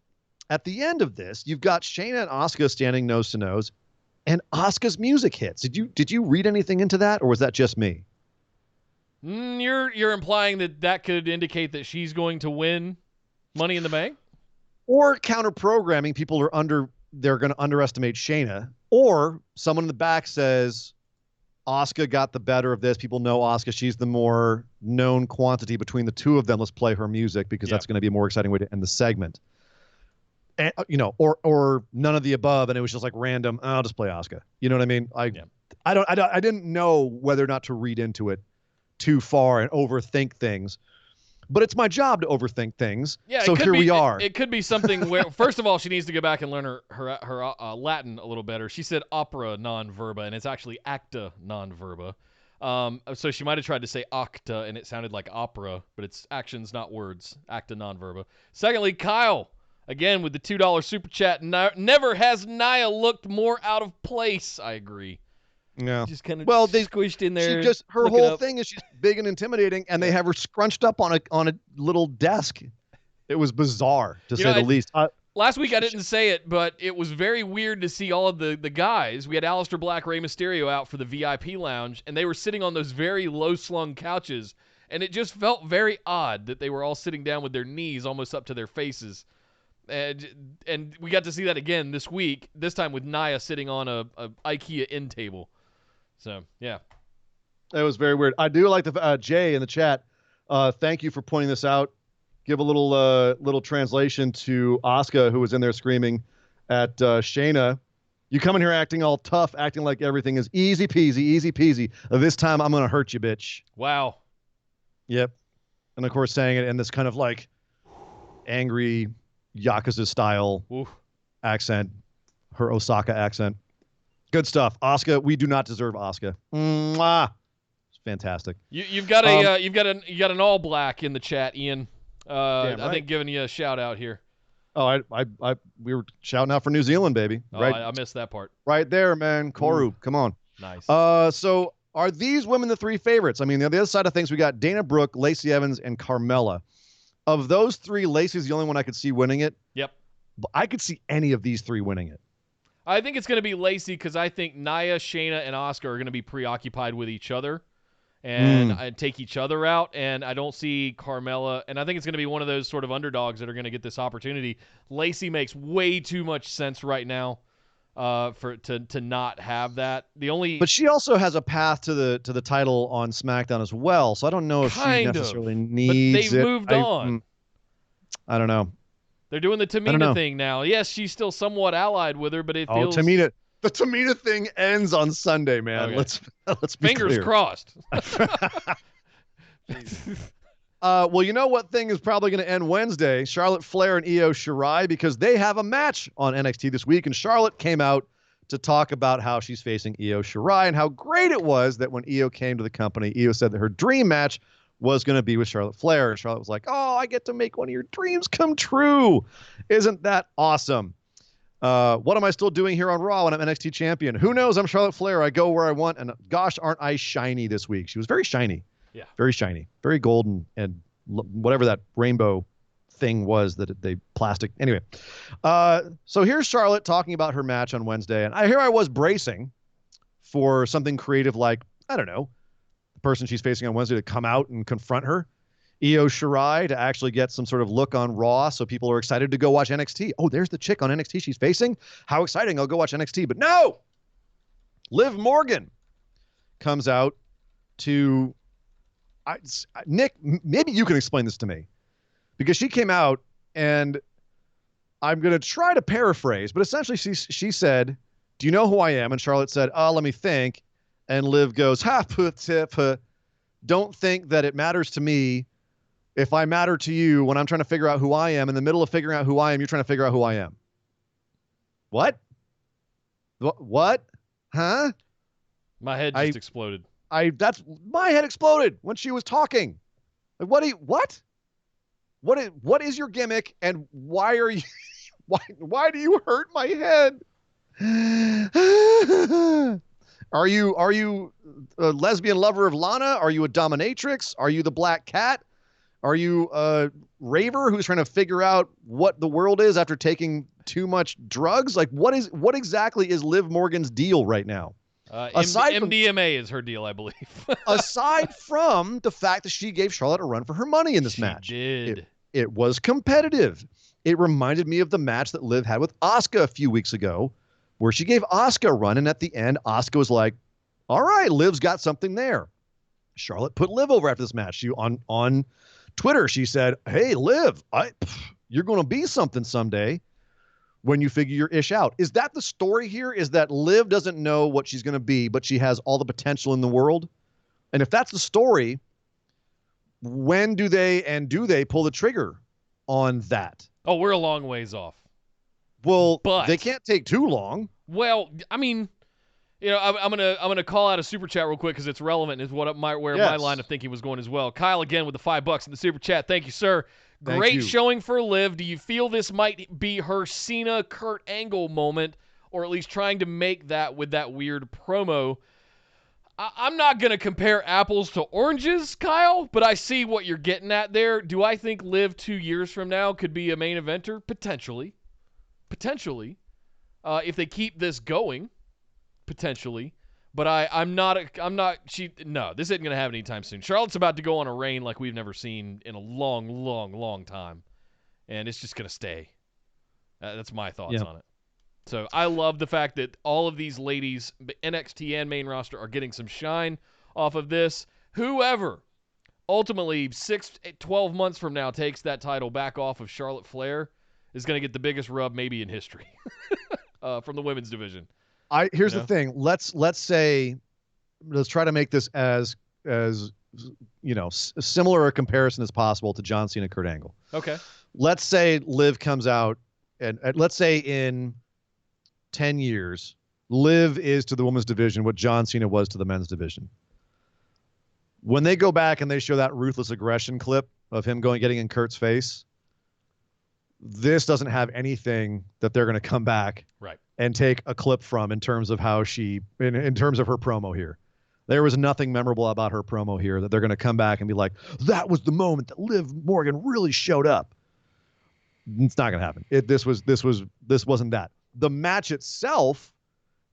at the end of this, you've got Shayna and Asuka standing nose to nose, and Asuka's music hits. Did you read anything into that, or was that just me? You're implying that could indicate that she's going to win Money in the Bank? Or counter programming, they're going to underestimate Shayna, or someone in the back says Asuka got the better of this. People know Asuka. She's the more known quantity between the two of them. Let's play her music because that's going to be a more exciting way to end the segment. And, or none of the above, and it was just like random. I'll just play Asuka. You know what I mean? I didn't know whether or not to read into it too far and overthink things. But it's my job to overthink things. Yeah, so here we are. It could be something where, first of all, she needs to go back and learn her Latin a little better. She said opera non verba, and it's actually acta non verba. So she might have tried to say acta, and it sounded like opera, but it's actions, not words. Acta non verba. Secondly, Kyle, again with the $2 super chat. Never has Nia looked more out of place. I agree. Yeah. Just kind of they squished in there. Her whole thing is she's big and intimidating, and they have her scrunched up on a little desk. It was bizarre, to say the least. Last week I didn't say it, but it was very weird to see all of the guys. We had Aleister Black, Rey Mysterio out for the VIP lounge, and they were sitting on those very low-slung couches, and it just felt very odd that they were all sitting down with their knees almost up to their faces. And we got to see that again this week, this time with Nia sitting on a IKEA end table. So, yeah. That was very weird. I do like the Jay in the chat. Thank you for pointing this out. Give a little translation to Asuka, who was in there screaming at Shayna. You come in here acting all tough, acting like everything is easy peasy, easy peasy. This time I'm going to hurt you, bitch. Wow. Yep. And, of course, saying it in this kind of like angry Yakuza style accent, her Osaka accent. Good stuff. Asuka, we do not deserve Asuka. Mwah. It's fantastic. You've got an all black in the chat, Ian. Right. I think giving you a shout out here. Oh, we were shouting out for New Zealand, baby. Oh, right. I missed that part. Right there, man. Koru, come on. Nice. So are these women the three favorites? I mean, the other side of things, we got Dana Brooke, Lacey Evans, and Carmella. Of those three, Lacey's the only one I could see winning it. Yep. But I could see any of these three winning it. I think it's going to be Lacey because I think Nia, Shayna, and Asuka are going to be preoccupied with each other and take each other out. And I don't see Carmella. And I think it's going to be one of those sort of underdogs that are going to get this opportunity. Lacey makes way too much sense right now to not have that. But she also has a path to the title on SmackDown as well. So I don't know if she necessarily needs it. But they've moved on. I don't know. They're doing the Tamina thing now. Yes, she's still somewhat allied with her, but it feels... Tamina. The Tamina thing ends on Sunday, man. Okay. Let's be Fingers clear. crossed. Well, you know what thing is probably going to end Wednesday? Charlotte Flair and Io Shirai, because they have a match on NXT this week, and Charlotte came out to talk about how she's facing Io Shirai and how great it was that when Io came to the company, Io said that her dream match was going to be with Charlotte Flair. And Charlotte was like, oh, I get to make one of your dreams come true. Isn't that awesome? What am I still doing here on Raw when I'm NXT champion? Who knows? I'm Charlotte Flair. I go where I want. And gosh, aren't I shiny this week? She was very shiny. Yeah. Very shiny. Very golden. And whatever that rainbow thing was that they plastic. Anyway. So here's Charlotte talking about her match on Wednesday. And I was bracing for something creative like, I don't know, person she's facing on Wednesday to come out and confront her. Io Shirai to actually get some sort of look on Raw so people are excited to go watch NXT. Oh, there's the chick on NXT she's facing. How exciting. I'll go watch NXT. But no! Liv Morgan comes out to... Nick, maybe you can explain this to me. Because she came out and I'm going to try to paraphrase, but essentially she said, do you know who I am? And Charlotte said, let me think. And Liv goes, don't think that it matters to me if I matter to you when I'm trying to figure out who I am. In the middle of figuring out who I am, you're trying to figure out who I am. What? What? Huh? My head just exploded. My head exploded when she was talking. Like, what is your gimmick and why are you, why do you hurt my head? Are you a lesbian lover of Lana? Are you a dominatrix? Are you the Black Cat? Are you a raver who's trying to figure out what the world is after taking too much drugs? Like, what exactly is Liv Morgan's deal right now? MDMA is her deal, I believe. Aside from the fact that she gave Charlotte a run for her money in this match. She did. It was competitive. It reminded me of the match that Liv had with Asuka a few weeks ago, where she gave Asuka a run, and at the end, Asuka was like, all right, Liv's got something there. Charlotte put Liv over after this match. She on Twitter, she said, hey, Liv, you're going to be something someday when you figure your ish out. Is that the story here? Is that Liv doesn't know what she's going to be, but she has all the potential in the world? And if that's the story, when do they pull the trigger on that? Oh, we're a long ways off. Well, but they can't take too long. Well, I mean, I'm gonna call out a super chat real quick because it's relevant. Is where my line of thinking was going as well. Kyle again with the $5 in the super chat. Thank you, sir. Great showing for Liv. Do you feel this might be her Cena Kurt Angle moment, or at least trying to make that with that weird promo? I'm not going to compare apples to oranges, Kyle, but I see what you're getting at there. Do I think Liv 2 years from now could be a main eventer? Potentially. If they keep this going, potentially. But no, this isn't going to happen anytime soon. Charlotte's about to go on a reign like we've never seen in a long, long, long time. And it's just going to stay. That's my thoughts on it. So I love the fact that all of these ladies, NXT and main roster, are getting some shine off of this. Whoever ultimately 12 months from now takes that title back off of Charlotte Flair is going to get the biggest rub maybe in history from the women's division. Here's the thing. Let's try to make this as similar a comparison as possible to John Cena, Kurt Angle. Okay. Let's say Liv comes out, and let's say in 10 years, Liv is to the women's division what John Cena was to the men's division. When they go back and they show that ruthless aggression clip of him getting in Kurt's face, this doesn't have anything that they're going to come back and take a clip from in terms of how in terms of her promo here. There was nothing memorable about her promo here that they're going to come back and be like, that was the moment that Liv Morgan really showed up. It's not going to happen. This wasn't that. The match itself,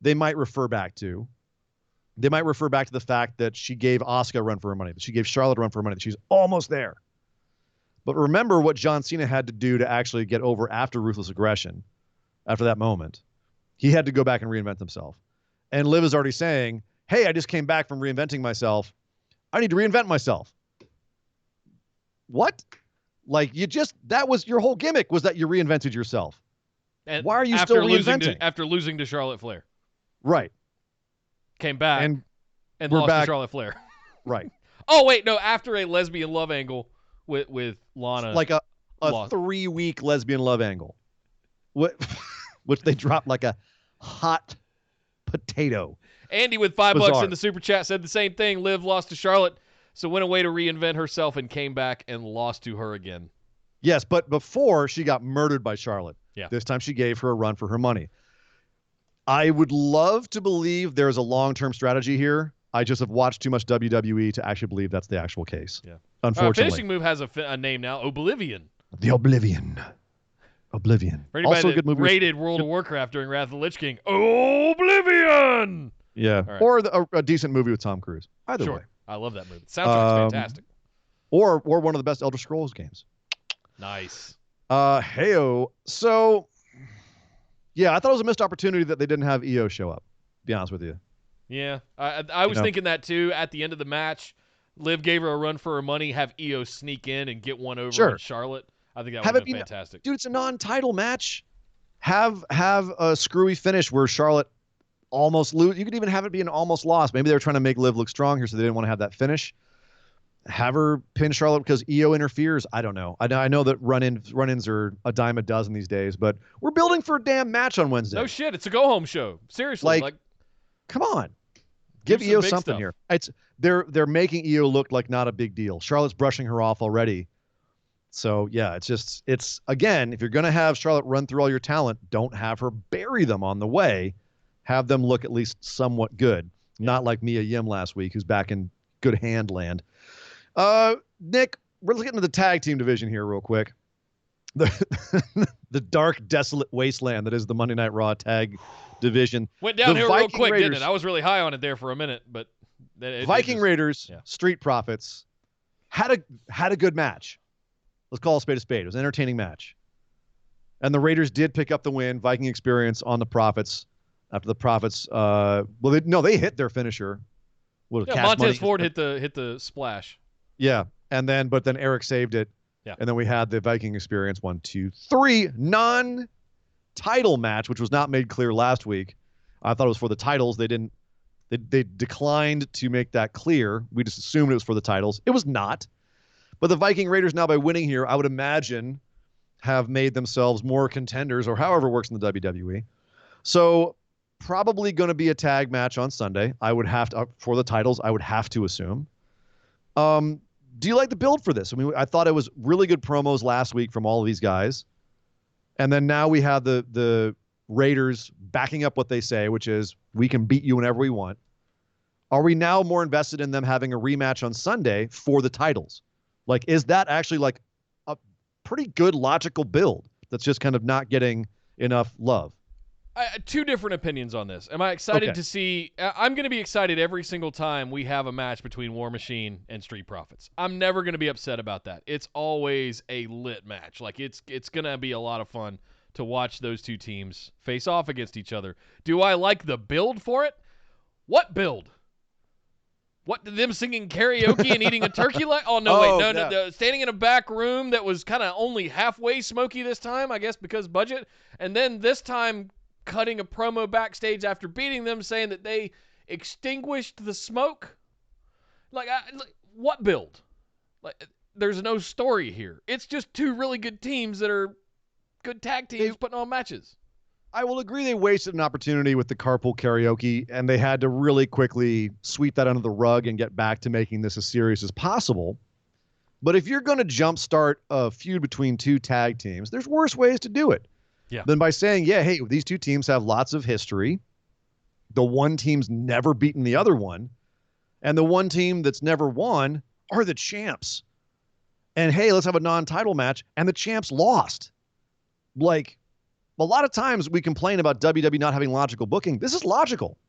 they might refer back to. They might refer back to the fact that she gave Asuka a run for her money, that she gave Charlotte a run for her money, that she's almost there. But remember what John Cena had to do to actually get over after ruthless aggression, after that moment. He had to go back and reinvent himself. And Liv is already saying, hey, I just came back from reinventing myself. I need to reinvent myself. What? Like, that was your whole gimmick, was that you reinvented yourself. And why are you still reinventing? After losing to Charlotte Flair. Right. Came back and lost to Charlotte Flair. Right. Oh, wait, no, after a lesbian love angle with Lana. Like a 3-week lesbian love angle. Which they dropped like a hot potato. Andy with $5 in the super chat said the same thing. Liv lost to Charlotte, so went away to reinvent herself and came back and lost to her again. Yes, but before she got murdered by Charlotte. Yeah. This time she gave her a run for her money. I would love to believe there's a long-term strategy here. I just have watched too much WWE to actually believe that's the actual case. Yeah. Unfortunately. Finishing move has a name now, Oblivion. The Oblivion. For anybody also a good movie. Rated World of Warcraft during Wrath of the Lich King. Oblivion! Yeah. Right. Or a decent movie with Tom Cruise. Either way. I love that movie. Soundtrack's fantastic. Or one of the best Elder Scrolls games. Nice. Heyo. So, yeah, I thought it was a missed opportunity that they didn't have EO show up, to be honest with you. Yeah. I was thinking that, too. At the end of the match, Liv gave her a run for her money, have EO sneak in and get one over on Charlotte. I think that would have been fantastic. Dude, it's a non-title match. Have a screwy finish where Charlotte almost lose. You could even have it be an almost loss. Maybe they were trying to make Liv look strong here, so they didn't want to have that finish. Have her pin Charlotte because EO interferes. I don't know. I know that run-ins are a dime a dozen these days, but we're building for a damn match on Wednesday. No shit. It's a go-home show. Seriously. Like come on. Give EO something here. They're making EO look like not a big deal. Charlotte's brushing her off already. So, yeah, it's again, if you're going to have Charlotte run through all your talent, don't have her bury them on the way. Have them look at least somewhat good. Not like Mia Yim last week, who's back in good hand land. Nick, we're looking at the tag team division here real quick. The dark, desolate wasteland that is the Monday Night Raw tag division. Went downhill real quick, Raiders, didn't it? I was really high on it there for a minute, but Viking Raiders, Street Profits had a good match. Let's call a spade. It was an entertaining match. And the Raiders did pick up the win. Viking experience on the Profits after the Profits. They hit their finisher. Montez Ford hit the splash. Yeah, but then Eric saved it. Yeah. And then we had the Viking experience 1, 2, 3 non-title match, which was not made clear last week. I thought it was for the titles. They declined to make that clear. We just assumed it was for the titles. It was not. But the Viking Raiders now, by winning here, I would imagine have made themselves more contenders, or however it works in the WWE. So probably going to be a tag match on Sunday. I would have to, for the titles, I would have to assume. Do you like the build for this? I mean, I thought it was really good promos last week from all of these guys. And then now we have the Raiders backing up what they say, which is we can beat you whenever we want. Are we now more invested in them having a rematch on Sunday for the titles? Like, is that actually like a pretty good logical build that's just kind of not getting enough love? Two different opinions on this. Am I excited to see? I'm going to be excited every single time we have a match between War Machine and Street Profits. I'm never going to be upset about that. It's always a lit match. Like it's going to be a lot of fun to watch those two teams face off against each other. Do I like the build for it? What build? What, them singing karaoke and eating a turkey leg? Oh, no, wait. No, standing in a back room that was kind of only halfway smoky this time, I guess because budget. And then this time cutting a promo backstage after beating them saying that they extinguished the smoke. Like what build? Like, there's no story here. It's just two really good teams that are good tag teams putting on matches. I will agree they wasted an opportunity with the carpool karaoke, and they had to really quickly sweep that under the rug and get back to making this as serious as possible. But if you're going to jumpstart a feud between two tag teams, there's worse ways to do it than by saying, hey, these two teams have lots of history. The one team's never beaten the other one, and the one team that's never won are the champs. And, hey, let's have a non-title match, and the champs lost. Like, a lot of times we complain about WWE not having logical booking. This is logical.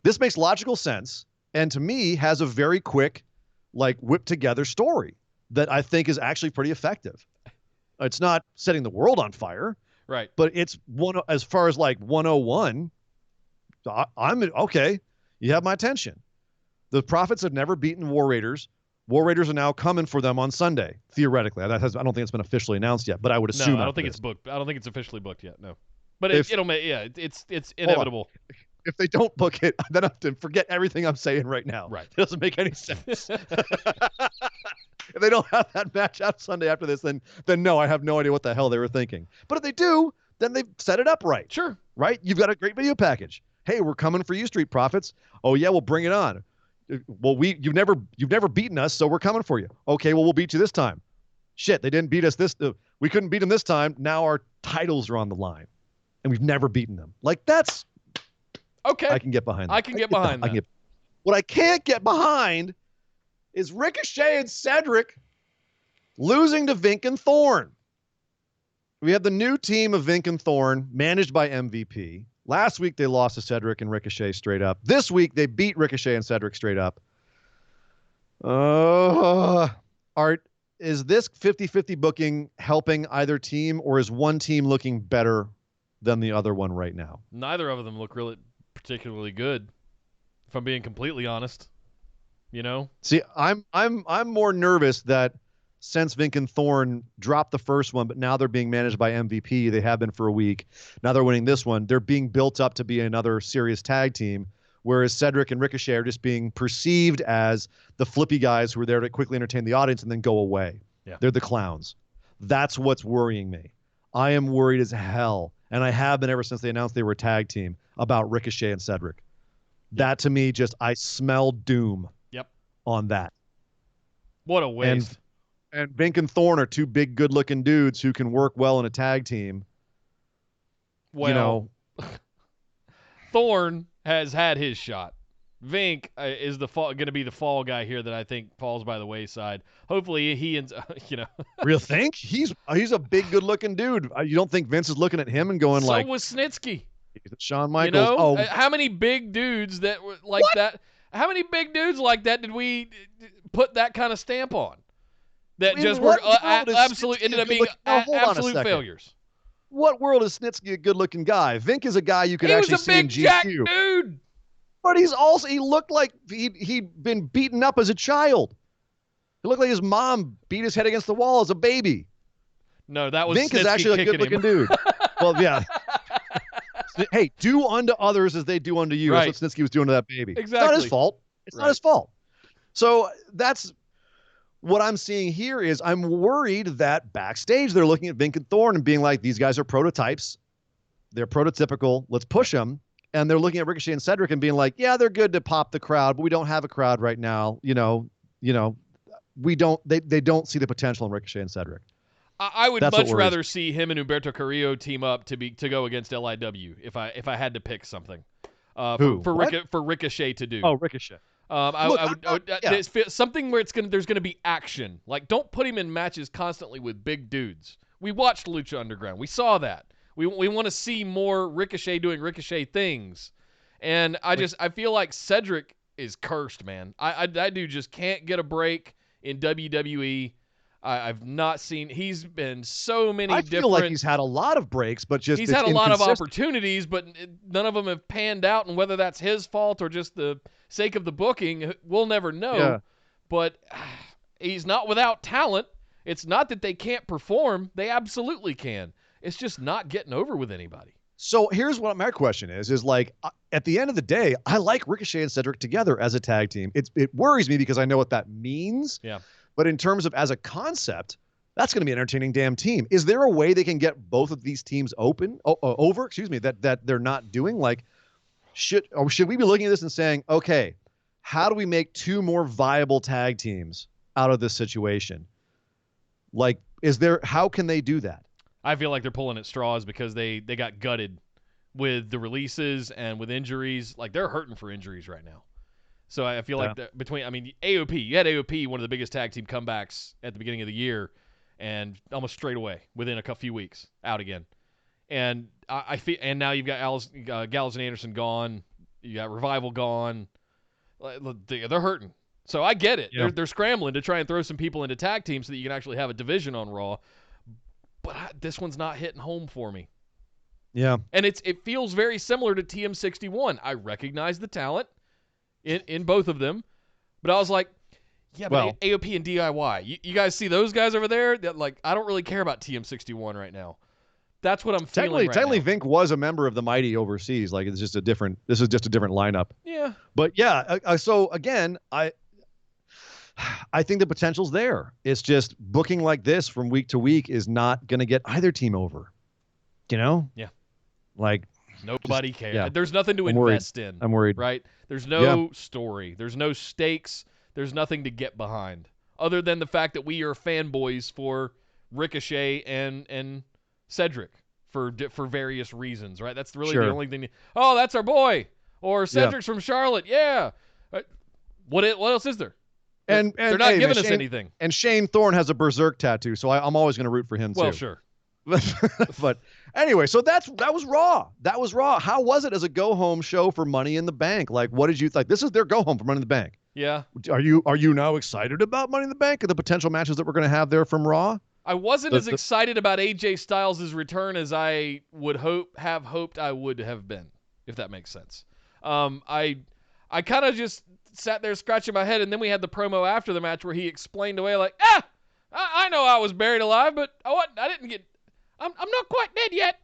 This makes logical sense, and to me has a very quick, like, whipped together story that I think is actually pretty effective. It's not setting the world on fire, right? But it's one as far as like 101. I'm okay. You have my attention. The Profits have never beaten War Raiders. War Raiders are now coming for them on Sunday, theoretically. I don't think it's been officially announced yet, but I would assume. No, I don't think it's booked. I don't think it's officially booked yet. No, but it'll make. Yeah, it's inevitable. If they don't book it, then I have to forget everything I'm saying right now. Right, it doesn't make any sense. If they don't have that match out Sunday after this, then no, I have no idea what the hell they were thinking. But if they do, then they've set it up right. Sure, right. You've got a great video package. Hey, we're coming for you, Street Profits. Oh yeah, we'll bring it on. Well, you've never beaten us, so we're coming for you. Okay, well, we'll beat you this time. Shit, they didn't beat us we couldn't beat them this time. Now our titles are on the line, and we've never beaten them. Like, that's okay. I can get behind that. I can get behind that. What I can't get behind is Ricochet and Cedric losing to Vink and Thorn. We have the new team of Vink and Thorn, managed by MVP. Last week, they lost to Cedric and Ricochet straight up. This week, they beat Ricochet and Cedric straight up. Art, is this 50-50 booking helping either team, or is one team looking better than the other one right now? Neither of them look really particularly good, if I'm being completely honest. You know? See, I'm more nervous that since Vink and Thorn dropped the first one, but now they're being managed by MVP. They have been for a week. Now they're winning this one. They're being built up to be another serious tag team, whereas Cedric and Ricochet are just being perceived as the flippy guys who are there to quickly entertain the audience and then go away. Yeah. They're the clowns. That's what's worrying me. I am worried as hell, and I have been ever since they announced they were a tag team, about Ricochet and Cedric. That, to me, I smell doom on that. What a waste. And Vink and Thorn are two big, good-looking dudes who can work well in a tag team. Well, Thorn has had his shot. Vink is going to be the fall guy here that I think falls by the wayside. Hopefully he ends, Real think? He's a big, good-looking dude. You don't think Vince is looking at him and going so like, was Snitsky. Shawn Michaels? How many big dudes that were like that? How many big dudes like that did we put that kind of stamp on? That just were absolute ended up being absolute failures. What world is Snitsky a good-looking guy? Vink is a guy you could actually see in GQ. He was a big jack dude. But he looked like he'd been beaten up as a child. He looked like his mom beat his head against the wall as a baby. No, that was Vink Snitsky is actually a good-looking dude. Well, yeah. Hey, do unto others as they do unto you. Right. That's what Snitsky was doing to that baby. Exactly. It's not his fault. It's not his fault. So that's what I'm seeing here is I'm worried that backstage they're looking at Vink and Thorne and being like, these guys are prototypes. They're prototypical. Let's push them. And they're looking at Ricochet and Cedric and being like, yeah, they're good to pop the crowd, but we don't have a crowd right now. They don't see the potential in Ricochet and Cedric. I would much rather see him and Humberto Carrillo team up to go against LIW if I had to pick something. For Ricochet to do. Oh, Ricochet. Something where there's gonna be action. Like, don't put him in matches constantly with big dudes. We watched Lucha Underground. We saw that. We want to see more Ricochet doing Ricochet things, and I feel like Cedric is cursed, man. That dude just can't get a break in WWE. I've not seen. He's been so many. I feel like he's had a lot of breaks, but he's had a lot of opportunities, but none of them have panned out. And whether that's his fault or just the sake of the booking, we'll never know. Yeah. But he's not without talent. It's not that they can't perform; they absolutely can. It's just not getting over with anybody. So here's what my question is like, at the end of the day, I like Ricochet and Cedric together as a tag team. It worries me because I know what that means. Yeah. But in terms of as a concept, that's going to be an entertaining damn team. Is there a way they can get both of these teams over, that they're not doing? Like, should we be looking at this and saying, okay, how do we make two more viable tag teams out of this situation? Like, how can they do that? I feel like they're pulling at straws because they got gutted with the releases and with injuries. Like, they're hurting for injuries right now. So I feel like AOP, you had AOP, one of the biggest tag team comebacks at the beginning of the year, and almost straight away within a few weeks out again. And I feel, and now you've got Gallows and Anderson gone, you got Revival gone. They're hurting. So I get it. Yeah. They're scrambling to try and throw some people into tag teams so that you can actually have a division on Raw. But this one's not hitting home for me. Yeah. And it feels very similar to TM61. I recognize the talent in both of them, but I was like, yeah, but AOP and DIY. You guys see those guys over there? That, like, I don't really care about TM61 right now. That's what I'm feeling Technically, Vink was a member of the Mighty overseas. Like, this is just a different lineup. Yeah. But yeah, so again, I think the potential's there. It's just booking like this from week to week is not going to get either team over. Yeah. Like, nobody cares. Yeah. There's nothing to invest in. I'm worried. Right? There's no story. There's no stakes. There's nothing to get behind other than the fact that we are fanboys for Ricochet and Cedric for various reasons, right? That's really the only thing. Oh, that's our boy. Or Cedric's from Charlotte. Yeah. What else is there? And they're not giving us anything. And Shane Thorne has a Berserk tattoo, so I'm always going to root for him too. Well, sure. But anyway, so that was Raw. That was Raw. How was it as a go-home show for Money in the Bank? Like, what did you think? This is their go-home for Money in the Bank. Yeah. Are you now excited about Money in the Bank and the potential matches that we're going to have there from Raw? I wasn't as excited about AJ Styles' return as I would have hoped I would have been, if that makes sense. I kind of just sat there scratching my head, and then we had the promo after the match where he explained away like, I know I was buried alive, but I didn't get. I'm not quite dead yet.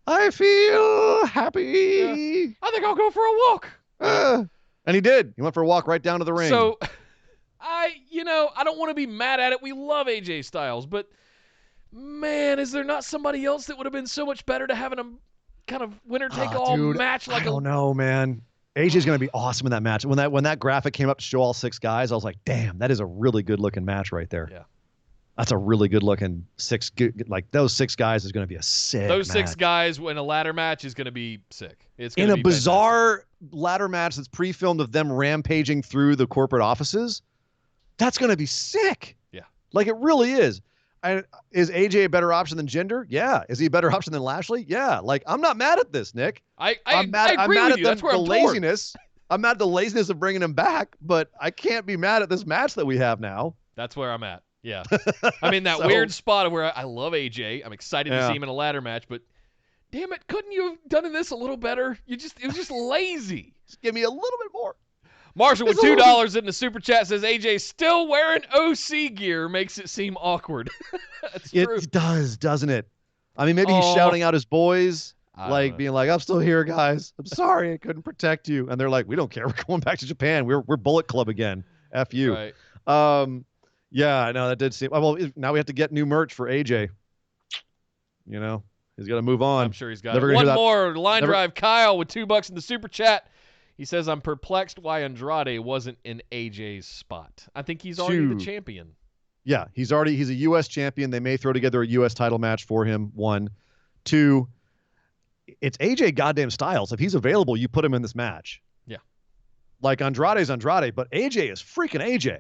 I feel happy. Yeah. I think I'll go for a walk. And he did. He went for a walk right down to the ring. So, I don't want to be mad at it. We love AJ Styles, but man, is there not somebody else that would have been so much better to having a kind of winner-take-all match? I don't know, man. AJ's going to be awesome in that match. When that graphic came up to show all 6 guys, I was like, damn, that is a really good-looking match right there. Yeah. That's a really good looking like those 6 guys is going to be a sick Those match. 6 guys in a ladder match is going to be sick. It's going in to be a bizarre ladder match that's pre-filmed of them rampaging through the corporate offices. That's going to be sick. Yeah. Like it really is. And is AJ a better option than Jinder? Yeah. Is he a better option than Lashley? Yeah. Like I'm not mad at this, Nick. I'm mad with you. That's where I'm torn. Laziness. I'm mad at the laziness of bringing him back, but I can't be mad at this match that we have now. That's where I'm at. Yeah. I'm in that weird spot of where I love AJ. I'm excited to see him in a ladder match, but damn it, couldn't you have done this a little better? It was just lazy. Just give me a little bit more. Marshall with $2 in the super chat says AJ still wearing OC gear makes it seem awkward. That's true. It does, doesn't it? I mean, maybe he's shouting out his boys, like being like, "I'm still here, guys. I'm sorry I couldn't protect you." And they're like, "We don't care. We're going back to Japan. We're Bullet Club again. F you." Right. Yeah, I know that did seem. Well, now we have to get new merch for AJ. You know, he's got to move on. I'm sure he's got it. One more line drive. Kyle with $2 in the super chat. He says, "I'm perplexed why Andrade wasn't in AJ's spot. I think he's already the champion." Yeah, he's a U.S. champion. They may throw together a U.S. title match for him. 1, 2. It's AJ goddamn Styles. If he's available, you put him in this match. Yeah. Like Andrade's Andrade, but AJ is freaking AJ.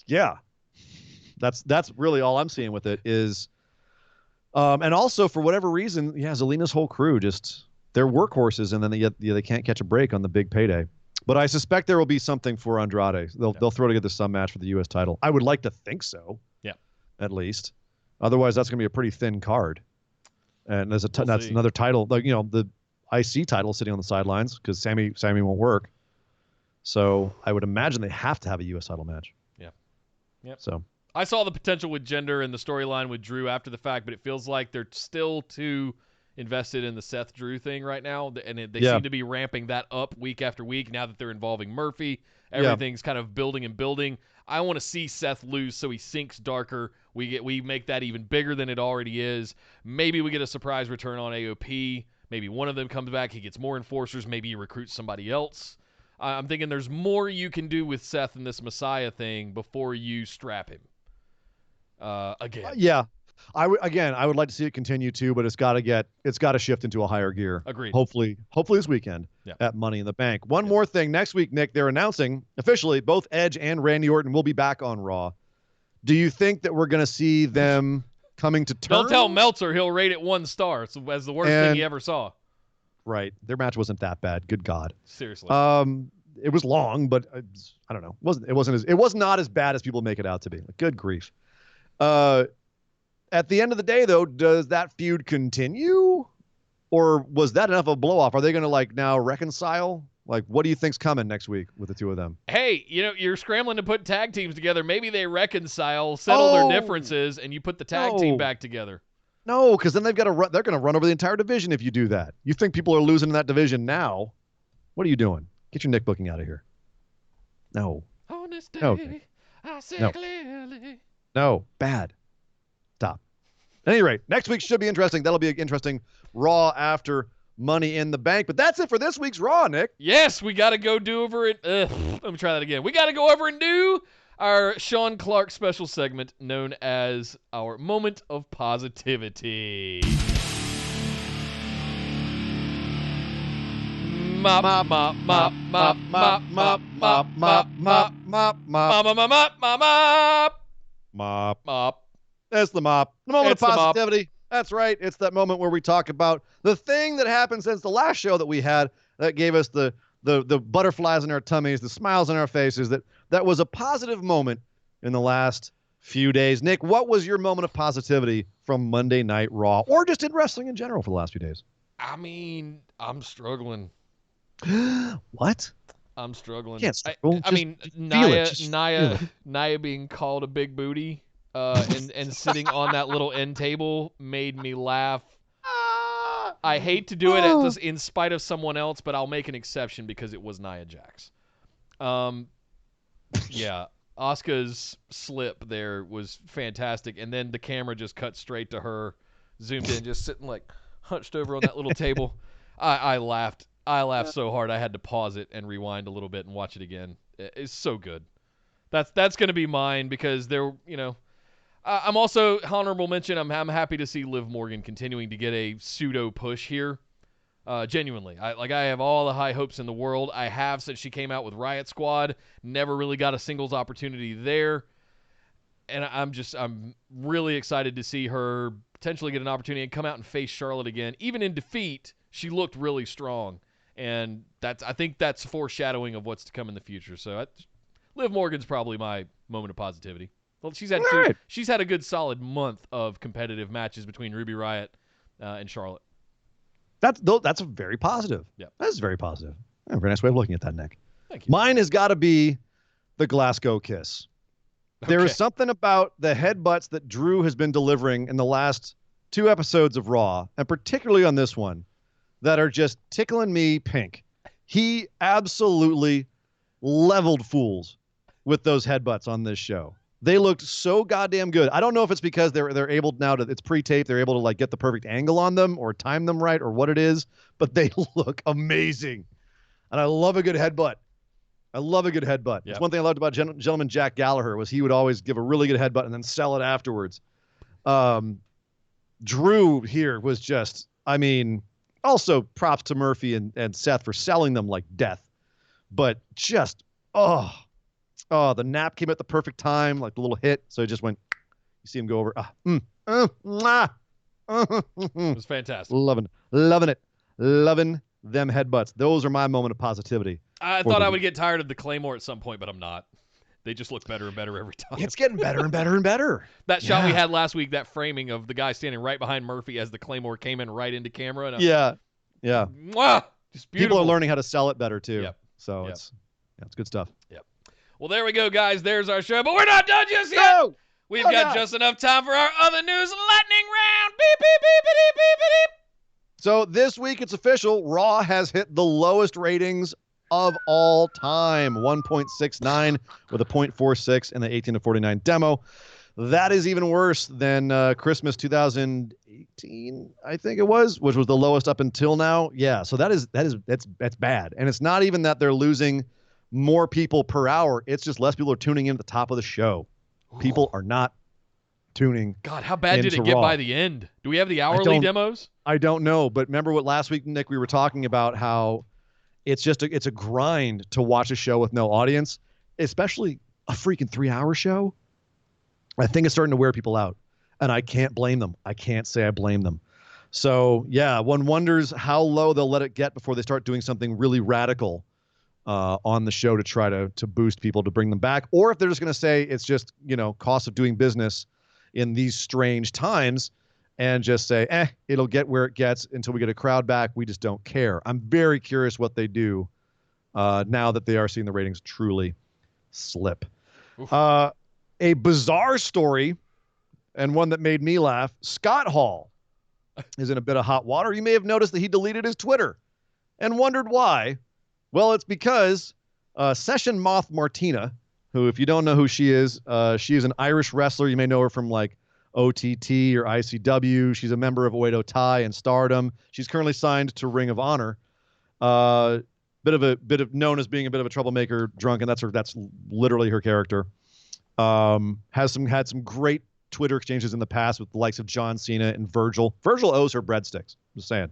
Yeah. That's really all I'm seeing with it is and also for whatever reason, Zelina's whole crew just they're workhorses and then they can't catch a break on the big payday. But I suspect there will be something for Andrade. They'll throw together some match for the U.S. title. I would like to think so. Yeah. At least. Otherwise, that's going to be a pretty thin card. And there's that's another title, like the IC title sitting on the sidelines because Sammy won't work. So I would imagine they have to have a U.S. title match. Yeah. Yep. So I saw the potential with Jinder and the storyline with Drew after the fact, but it feels like they're still too invested in the Seth Drew thing right now, and they seem to be ramping that up week after week now that they're involving Murphy. Everything's kind of building and building. I want to see Seth lose so he sinks darker. We make that even bigger than it already is. Maybe we get a surprise return on AOP. Maybe one of them comes back. He gets more enforcers. Maybe he recruits somebody else. I'm thinking there's more you can do with Seth in this Messiah thing before you strap him. Again. Yeah. I would like to see it continue too, but it's got to shift into a higher gear. Agreed. Hopefully this weekend at Money in the Bank. One more thing. Next week, Nick, they're announcing officially both Edge and Randy Orton will be back on Raw. Do you think that we're going to see them coming to terms? Don't tell Meltzer he'll rate it 1 star as the worst thing he ever saw. Right. Their match wasn't that bad. Good God. Seriously. It was long, but I don't know. It was not as bad as people make it out to be. Good grief. At the end of the day, though, does that feud continue? Or was that enough of a blow-off? Are they going to, now reconcile? What do you think's coming next week with the two of them? Hey, you're scrambling to put tag teams together. Maybe they reconcile, settle their differences, and you put the tag team back together. No, because then they've got to run. They're going to run over the entire division if you do that. You think people are losing in that division now? What are you doing? Get your Nick booking out of here. No. On this day, no. I say clearly. No. Bad. Stop. At any rate, next week should be interesting. That'll be an interesting Raw after Money in the Bank. But that's it for this week's Raw, Nick. Yes, we got to go do over it. Let me try that again. We got to go over and do our Sean Clark special segment known as our Moment of Positivity. Mop, mop, mop, mop, mop, mop, mop, mop, mop, mop, mop, mop, mop, mop, mop. That's the mop. The moment of positivity. That's right. It's that moment where we talk about the thing that happened since the last show that we had that gave us the butterflies in our tummies, the smiles on our faces, that was a positive moment in the last few days. Nick, what was your moment of positivity from Monday Night Raw or just in wrestling in general for the last few days? I mean, I'm struggling. What? I'm struggling. Can't struggle. I mean, Nia being called a big booty and sitting on that little end table made me laugh. I hate to do it in spite of someone else, but I'll make an exception because it was Nia Jax. Yeah, Asuka's slip there was fantastic, and then the camera just cut straight to her, zoomed in, just sitting hunched over on that little table. I laughed. I laughed so hard I had to pause it and rewind a little bit and watch it again. It's so good. That's going to be mine because I'm also honorable mention. I'm happy to see Liv Morgan continuing to get a pseudo push here. Genuinely, I have all the high hopes in the world. I have since she came out with Riot Squad. Never really got a singles opportunity there, and I'm really excited to see her potentially get an opportunity and come out and face Charlotte again. Even in defeat, she looked really strong, and I think that's foreshadowing of what's to come in the future. So, Liv Morgan's probably my moment of positivity. Well, she's had a good solid month of competitive matches between Ruby Riott and Charlotte. That's very positive. Yeah. That's very positive. Yeah, very nice way of looking at that, Nick. Thank you. Mine has got to be the Glasgow Kiss. There is something about the headbutts that Drew has been delivering in the last 2 episodes of Raw, and particularly on this one, that are just tickling me pink. He absolutely leveled fools with those headbutts on this show. They looked so goddamn good. I don't know if it's because they're able now to, it's pre-taped, they're able to like get the perfect angle on them or time them right or what it is, but they look amazing. And I love a good headbutt. Yep. It's one thing I loved about gentleman Jack Gallagher was he would always give a really good headbutt and then sell it afterwards. Drew here was just, also props to Murphy and Seth for selling them like death, but just, the nap came at the perfect time, like the little hit. So it just went, you see him go over. It was fantastic. Loving it. Loving them headbutts. Those are my moment of positivity. I thought I would get tired of the Claymore at some point, but I'm not. They just look better and better every time. It's getting better and better and better. That shot we had last week, that framing of the guy standing right behind Murphy as the Claymore came in right into camera. And yeah. Mwah! Just beautiful. People are learning how to sell it better too. Yep. So it's good stuff. Yep. Well, there we go, guys. There's our show, but we're not done just yet. No! We've got just enough time for our other news lightning round. Beep, beep, beep, beep, beep, beep. So this week it's official. Raw has hit the lowest ratings of all time, 1.69 with a 0.46 in the 18 to 49 demo. That is even worse than Christmas 2018, I think it was, which was the lowest up until now. Yeah, so that's bad. And it's not even that they're losing more people per hour. It's just less people are tuning in at the top of the show. People are not tuning. God, how bad did it get Raw. By the end? Do we have the hourly demos? I don't know, but remember what last week, Nick, we were talking about how it's a grind to watch a show with no audience, especially a freaking 3-hour show. I think it's starting to wear people out, and I can't blame them. I can't say I blame them. So yeah, one wonders how low they'll let it get before they start doing something really radical on the show to try to boost people, to bring them back, or if they're just going to say it's just, cost of doing business in these strange times and just say, it'll get where it gets until we get a crowd back. We just don't care. I'm very curious what they do now that they are seeing the ratings truly slip. A bizarre story, and one that made me laugh. Scott Hall is in a bit of hot water. You may have noticed that he deleted his Twitter and wondered why. Well, it's because Session Moth Martina, who, if you don't know who she is an Irish wrestler. You may know her from like OTT or ICW. She's a member of Oedo Tai and Stardom. She's currently signed to Ring of Honor. Bit of known as being a bit of a troublemaker, drunk, and that's literally her character. Had some great Twitter exchanges in the past with the likes of John Cena and Virgil. Virgil owes her breadsticks, just saying.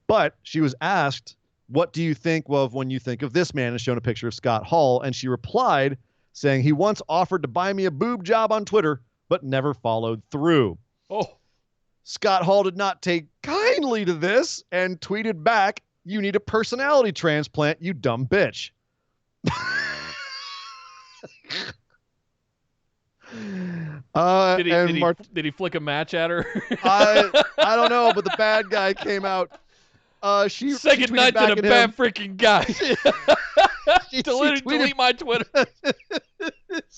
But she was asked, what do you think of when you think of this man, and shown a picture of Scott Hall, and she replied saying he once offered to buy me a boob job on Twitter, but never followed through. Oh. Scott Hall did not take kindly to this and tweeted back, "You need a personality transplant, you dumb bitch." Did he flick a match at her? I don't know, but the bad guy came out. She Second night to the bad freaking guy. Delete my Twitter.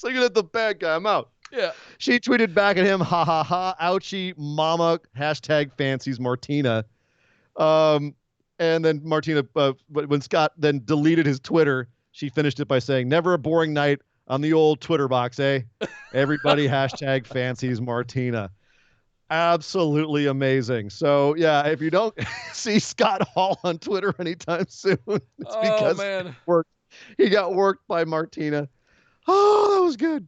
Looking at the bad guy, I'm out. Yeah. She tweeted back at him, ha ha ha, ouchie, mama, #fancies Martina. And then Martina, when Scott then deleted his Twitter, she finished it by saying, never a boring night on the old Twitter box, eh? Everybody #fancies Martina. Absolutely amazing. So, yeah, if you don't see Scott Hall on Twitter anytime soon, it's because he got worked by Martina. Oh, that was good.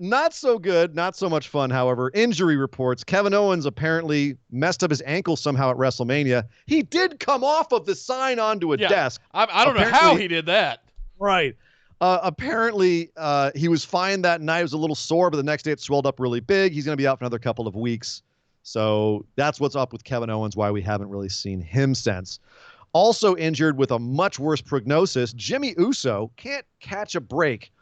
Not so good. Not so much fun, however. Injury reports. Kevin Owens apparently messed up his ankle somehow at WrestleMania. He did come off of the sign onto a desk. I don't know how he did that. Right. Apparently, he was fine that night. It was a little sore, but the next day it swelled up really big. He's going to be out for another couple of weeks. So that's what's up with Kevin Owens, why we haven't really seen him since. Also injured with a much worse prognosis, Jimmy Uso can't catch a break,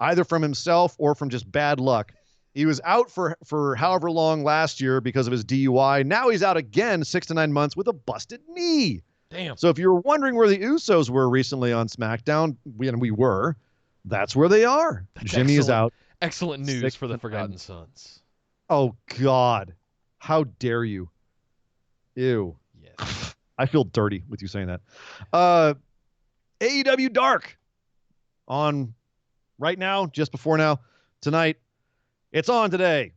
either from himself or from just bad luck. He was out for however long last year because of his DUI. Now he's out again 6 to 9 months with a busted knee. Damn. So if you were wondering where the Usos were recently on SmackDown, we were, that's where they are. That's Jimmy is out. Excellent news for the Forgotten Sons. Oh, God. How dare you? Ew. Yes. I feel dirty with you saying that. AEW Dark on right now, just before now, tonight. It's on today.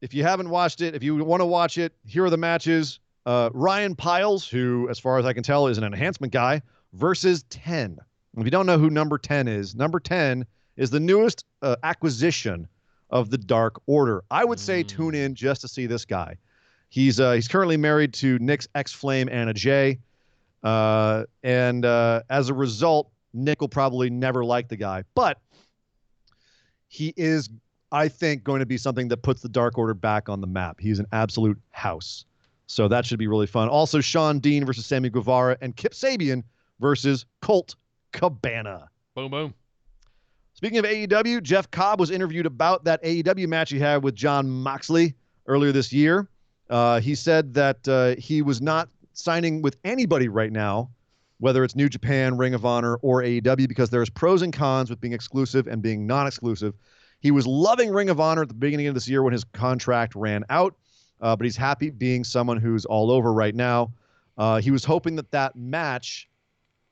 If you haven't watched it, if you want to watch it, here are the matches. Ryan Piles, who, as far as I can tell, is an enhancement guy, versus 10. If you don't know who number 10 is, number 10 is the newest acquisition of the Dark Order. I would say tune in just to see this guy. He's currently married to Nick's ex-flame, Anna Jay. And as a result, Nick will probably never like the guy. But he is, I think, going to be something that puts the Dark Order back on the map. He's an absolute house. So that should be really fun. Also, Sean Dean versus Sammy Guevara and Kip Sabian versus Colt Cabana. Boom, boom. Speaking of AEW, Jeff Cobb was interviewed about that AEW match he had with Jon Moxley earlier this year. He said that he was not signing with anybody right now, whether it's New Japan, Ring of Honor, or AEW, because there's pros and cons with being exclusive and being non-exclusive. He was loving Ring of Honor at the beginning of this year when his contract ran out, but he's happy being someone who's all over right now. He was hoping that that match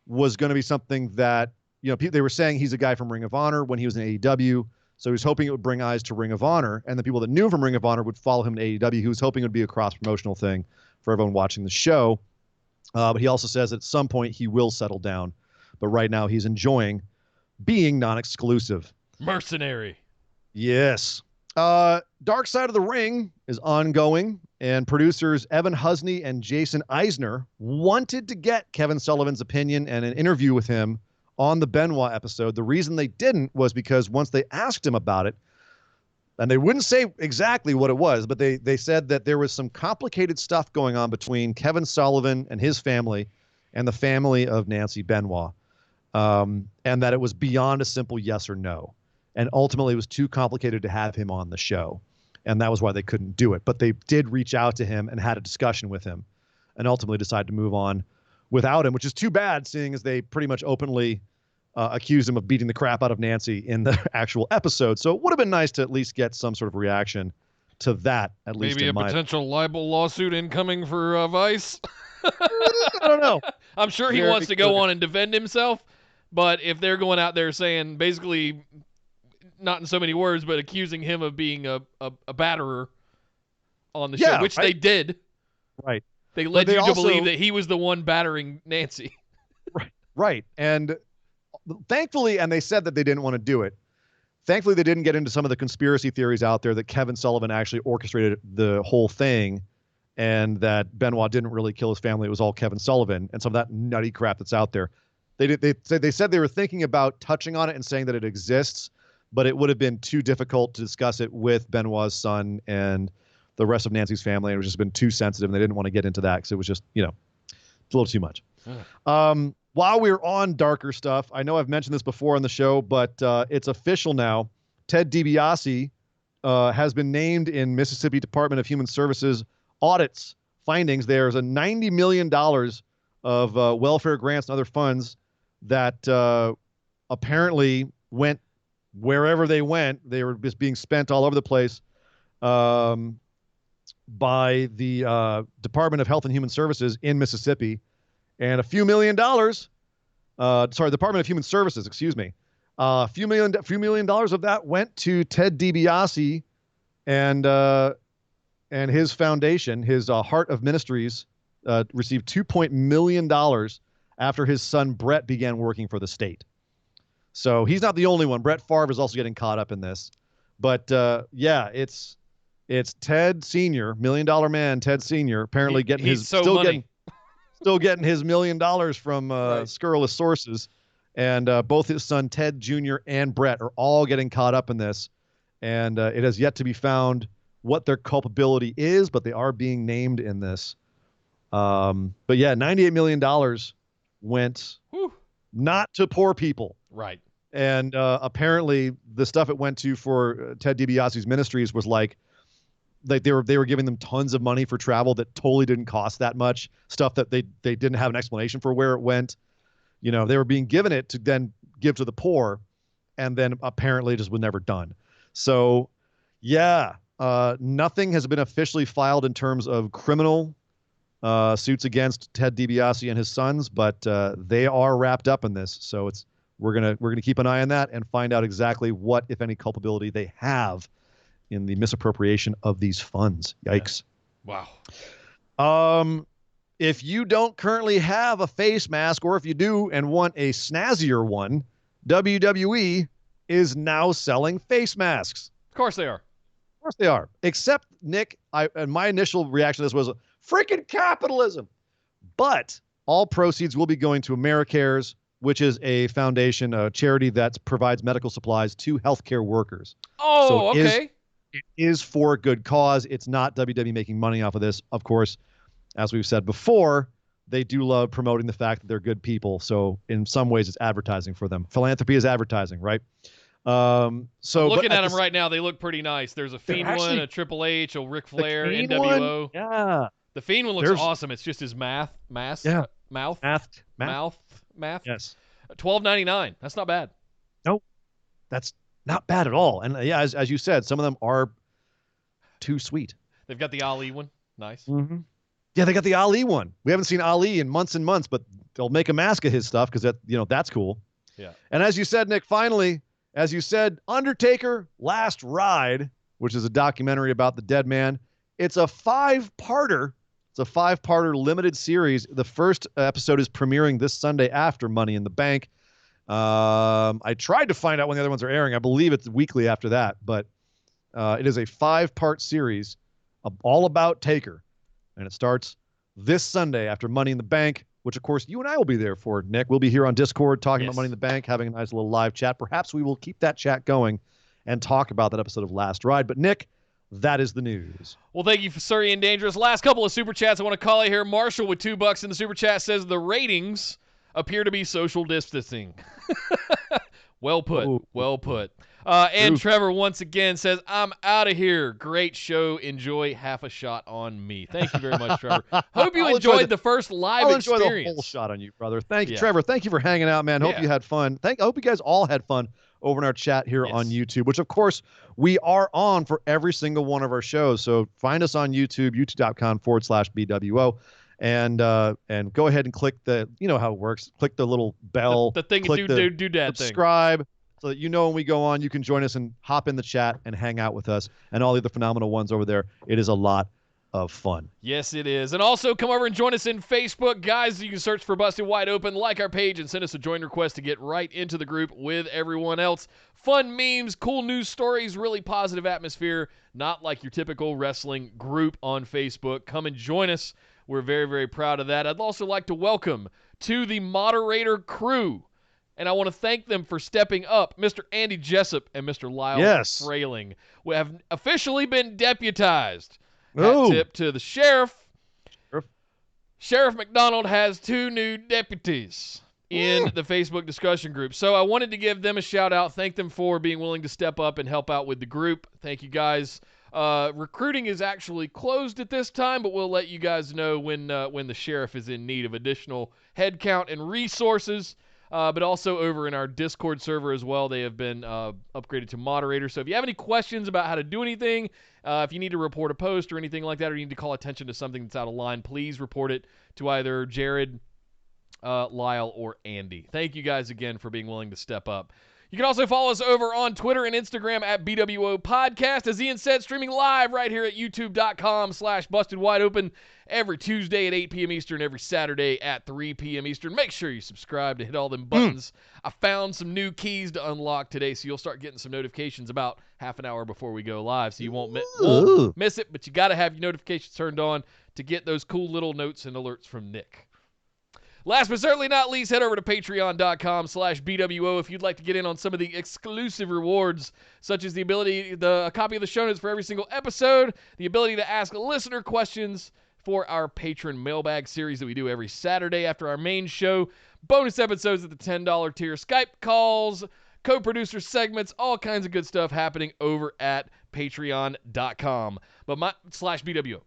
was going to be something that, you know, they were saying he's a guy from Ring of Honor when he was in AEW. So he was hoping it would bring eyes to Ring of Honor, and the people that knew from Ring of Honor would follow him to AEW. He was hoping it would be a cross-promotional thing for everyone watching the show. But he also says at some point he will settle down. But right now he's enjoying being non-exclusive. Mercenary. Yes. Dark Side of the Ring is ongoing, and producers Evan Husney and Jason Eisner wanted to get Kevin Sullivan's opinion and an interview with him on the Benoit episode. The reason they didn't was because once they asked him about it, and they wouldn't say exactly what it was, but they said that there was some complicated stuff going on between Kevin Sullivan and his family and the family of Nancy Benoit, and that it was beyond a simple yes or no. And ultimately, it was too complicated to have him on the show, and that was why they couldn't do it. But they did reach out to him and had a discussion with him, and ultimately decided to move on without him, which is too bad, seeing as they pretty much openly accused him of beating the crap out of Nancy in the actual episode. So it would have been nice to at least get some sort of reaction to that, at least Maybe a potential libel lawsuit incoming for Vice. I don't know. I'm sure he wants to go on and defend himself, but if they're going out there saying, basically, not in so many words, but accusing him of being a batterer on the show, which they did. Right. They led you to believe that he was the one battering Nancy. Right. And thankfully, and they said that they didn't want to do it. Thankfully, they didn't get into some of the conspiracy theories out there that Kevin Sullivan actually orchestrated the whole thing and that Benoit didn't really kill his family. It was all Kevin Sullivan and some of that nutty crap that's out there. They said they were thinking about touching on it and saying that it exists, but it would have been too difficult to discuss it with Benoit's son and the rest of Nancy's family. It was just been too sensitive, and they didn't want to get into that because it was just, it's a little too much. While we're on darker stuff, I know I've mentioned this before on the show, but it's official now. Ted DiBiase has been named in Mississippi Department of Human Services audits findings. There's a $90 million of welfare grants and other funds that apparently went wherever they went. They were just being spent all over the place by the Department of Health and Human Services in Mississippi. And a few $1 million, Department of Human Services, excuse me. A few million dollars of that went to Ted DiBiase and his foundation, his Heart of Ministries, received $2 million after his son Brett began working for the state. So he's not the only one. Brett Favre is also getting caught up in this. But yeah, it's Ted Sr., $1 million man, Ted Sr., apparently still getting his $1 million from scurrilous sources. And both his son Ted Jr. and Brett are all getting caught up in this. And it has yet to be found what their culpability is, but they are being named in this. But yeah, $98 million went not to poor people. Right. And apparently the stuff it went to for Ted DiBiase's ministries was like they were giving them tons of money for travel that totally didn't cost that much, stuff that they didn't have an explanation for where it went. You know, they were being given it to then give to the poor, and then apparently it just was never done. So yeah, nothing has been officially filed in terms of criminal suits against Ted DiBiase and his sons, but they are wrapped up in this. So we're gonna keep an eye on that and find out exactly what, if any, culpability they have in the misappropriation of these funds. Yikes! Wow. If you don't currently have a face mask, or if you do and want a snazzier one, WWE is now selling face masks. Of course they are. Of course they are. Except, Nick, and my initial reaction to this was freaking capitalism. But all proceeds will be going to AmeriCares, which is a foundation, a charity that provides medical supplies to healthcare workers. Oh, so okay. It is for a good cause. It's not WWE making money off of this. Of course, as we've said before, they do love promoting the fact that they're good people. So in some ways, it's advertising for them. Philanthropy is advertising, right? So looking at them right now, they look pretty nice. There's a Fiend one, a Triple H, a Ric Flair, NWO. One, yeah. The Fiend one looks awesome. It's just his mouth. Yes. $12.99. That's not bad. Nope. That's not bad at all. And yeah, as you said, some of them are too sweet. They've got the Ali one. Nice. Mm-hmm. Yeah, they got the Ali one. We haven't seen Ali in months and months, but they'll make a mask of his stuff because that's cool. Yeah. And as you said, Nick, finally, as you said, Undertaker Last Ride, which is a documentary about the dead man. It's a 5-parter. It's a 5-parter limited series. The first episode is premiering this Sunday after Money in the Bank. I tried to find out when the other ones are airing. I believe it's weekly after that, but it is a 5-part series all about Taker. And it starts this Sunday after Money in the Bank, which, of course, you and I will be there for, Nick. We'll be here on Discord talking about Money in the Bank, having a nice little live chat. Perhaps we will keep that chat going and talk about that episode of Last Ride. But, Nick, that is the news. Well, thank you for Surrey and Dangerous. Last couple of Super Chats I want to call out here. Marshall with $2 in the Super Chat says the ratings appear to be social distancing. Well put. Ooh. Well put. And Trevor once again says, I'm out of here. Great show. Enjoy half a shot on me. Thank you very much, Trevor. Hope you enjoyed the first live experience. I'll enjoy the whole shot on you, brother. Thank you, Trevor. Thank you for hanging out, man. Hope you had fun. I hope you guys all had fun over in our chat here on YouTube, which, of course, we are on for every single one of our shows. So find us on YouTube, youtube.com/BWO. And go ahead and click the, you know how it works. Click the little bell. The thing you do that thing. Subscribe so that you know when we go on, you can join us and hop in the chat and hang out with us and all the other phenomenal ones over there. It is a lot of fun. Yes, it is. And also come over and join us in Facebook. Guys, you can search for Busted Wide Open, like our page, and send us a join request to get right into the group with everyone else. Fun memes, cool news stories, really positive atmosphere, not like your typical wrestling group on Facebook. Come and join us. We're very, very proud of that. I'd also like to welcome to the moderator crew, and I want to thank them for stepping up, Mr. Andy Jessup and Mr. Lyle Frayling. We have officially been deputized. Hat tip to the sheriff. Sheriff McDonald has 2 new deputies in the Facebook discussion group. So I wanted to give them a shout out, thank them for being willing to step up and help out with the group. Thank you, guys. Recruiting is actually closed at this time, but we'll let you guys know when the sheriff is in need of additional headcount and resources. But also over in our Discord server as well, they have been upgraded to moderators. So if you have any questions about how to do anything, if you need to report a post or anything like that, or you need to call attention to something that's out of line, please report it to either Jared, Lyle, or Andy. Thank you guys again for being willing to step up. You can also follow us over on Twitter and Instagram at BWO Podcast. As Ian said, streaming live right here at youtube.com/bustedwideopen every Tuesday at 8 p.m. Eastern, every Saturday at 3 p.m. Eastern. Make sure you subscribe to hit all them buttons. I found some new keys to unlock today, so you'll start getting some notifications about half an hour before we go live, so you won't miss it, but you got to have your notifications turned on to get those cool little notes and alerts from Nick. Last but certainly not least, head over to patreon.com/BWO if you'd like to get in on some of the exclusive rewards, such as a copy of the show notes for every single episode, the ability to ask listener questions for our patron mailbag series that we do every Saturday after our main show, bonus episodes at the $10 tier, Skype calls, co-producer segments, all kinds of good stuff happening over at patreon.com /BWO.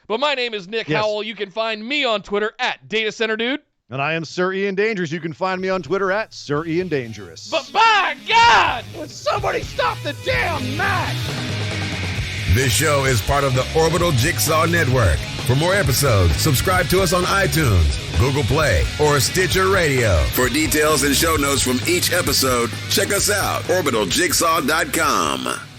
But my name is Nick Howell. You can find me on Twitter at DataCenterDude. And I am Sir Ian Dangerous. You can find me on Twitter at Sir Ian Dangerous. But by God! Would somebody stop the damn match? This show is part of the Orbital Jigsaw Network. For more episodes, subscribe to us on iTunes, Google Play, or Stitcher Radio. For details and show notes from each episode, check us out, orbitaljigsaw.com.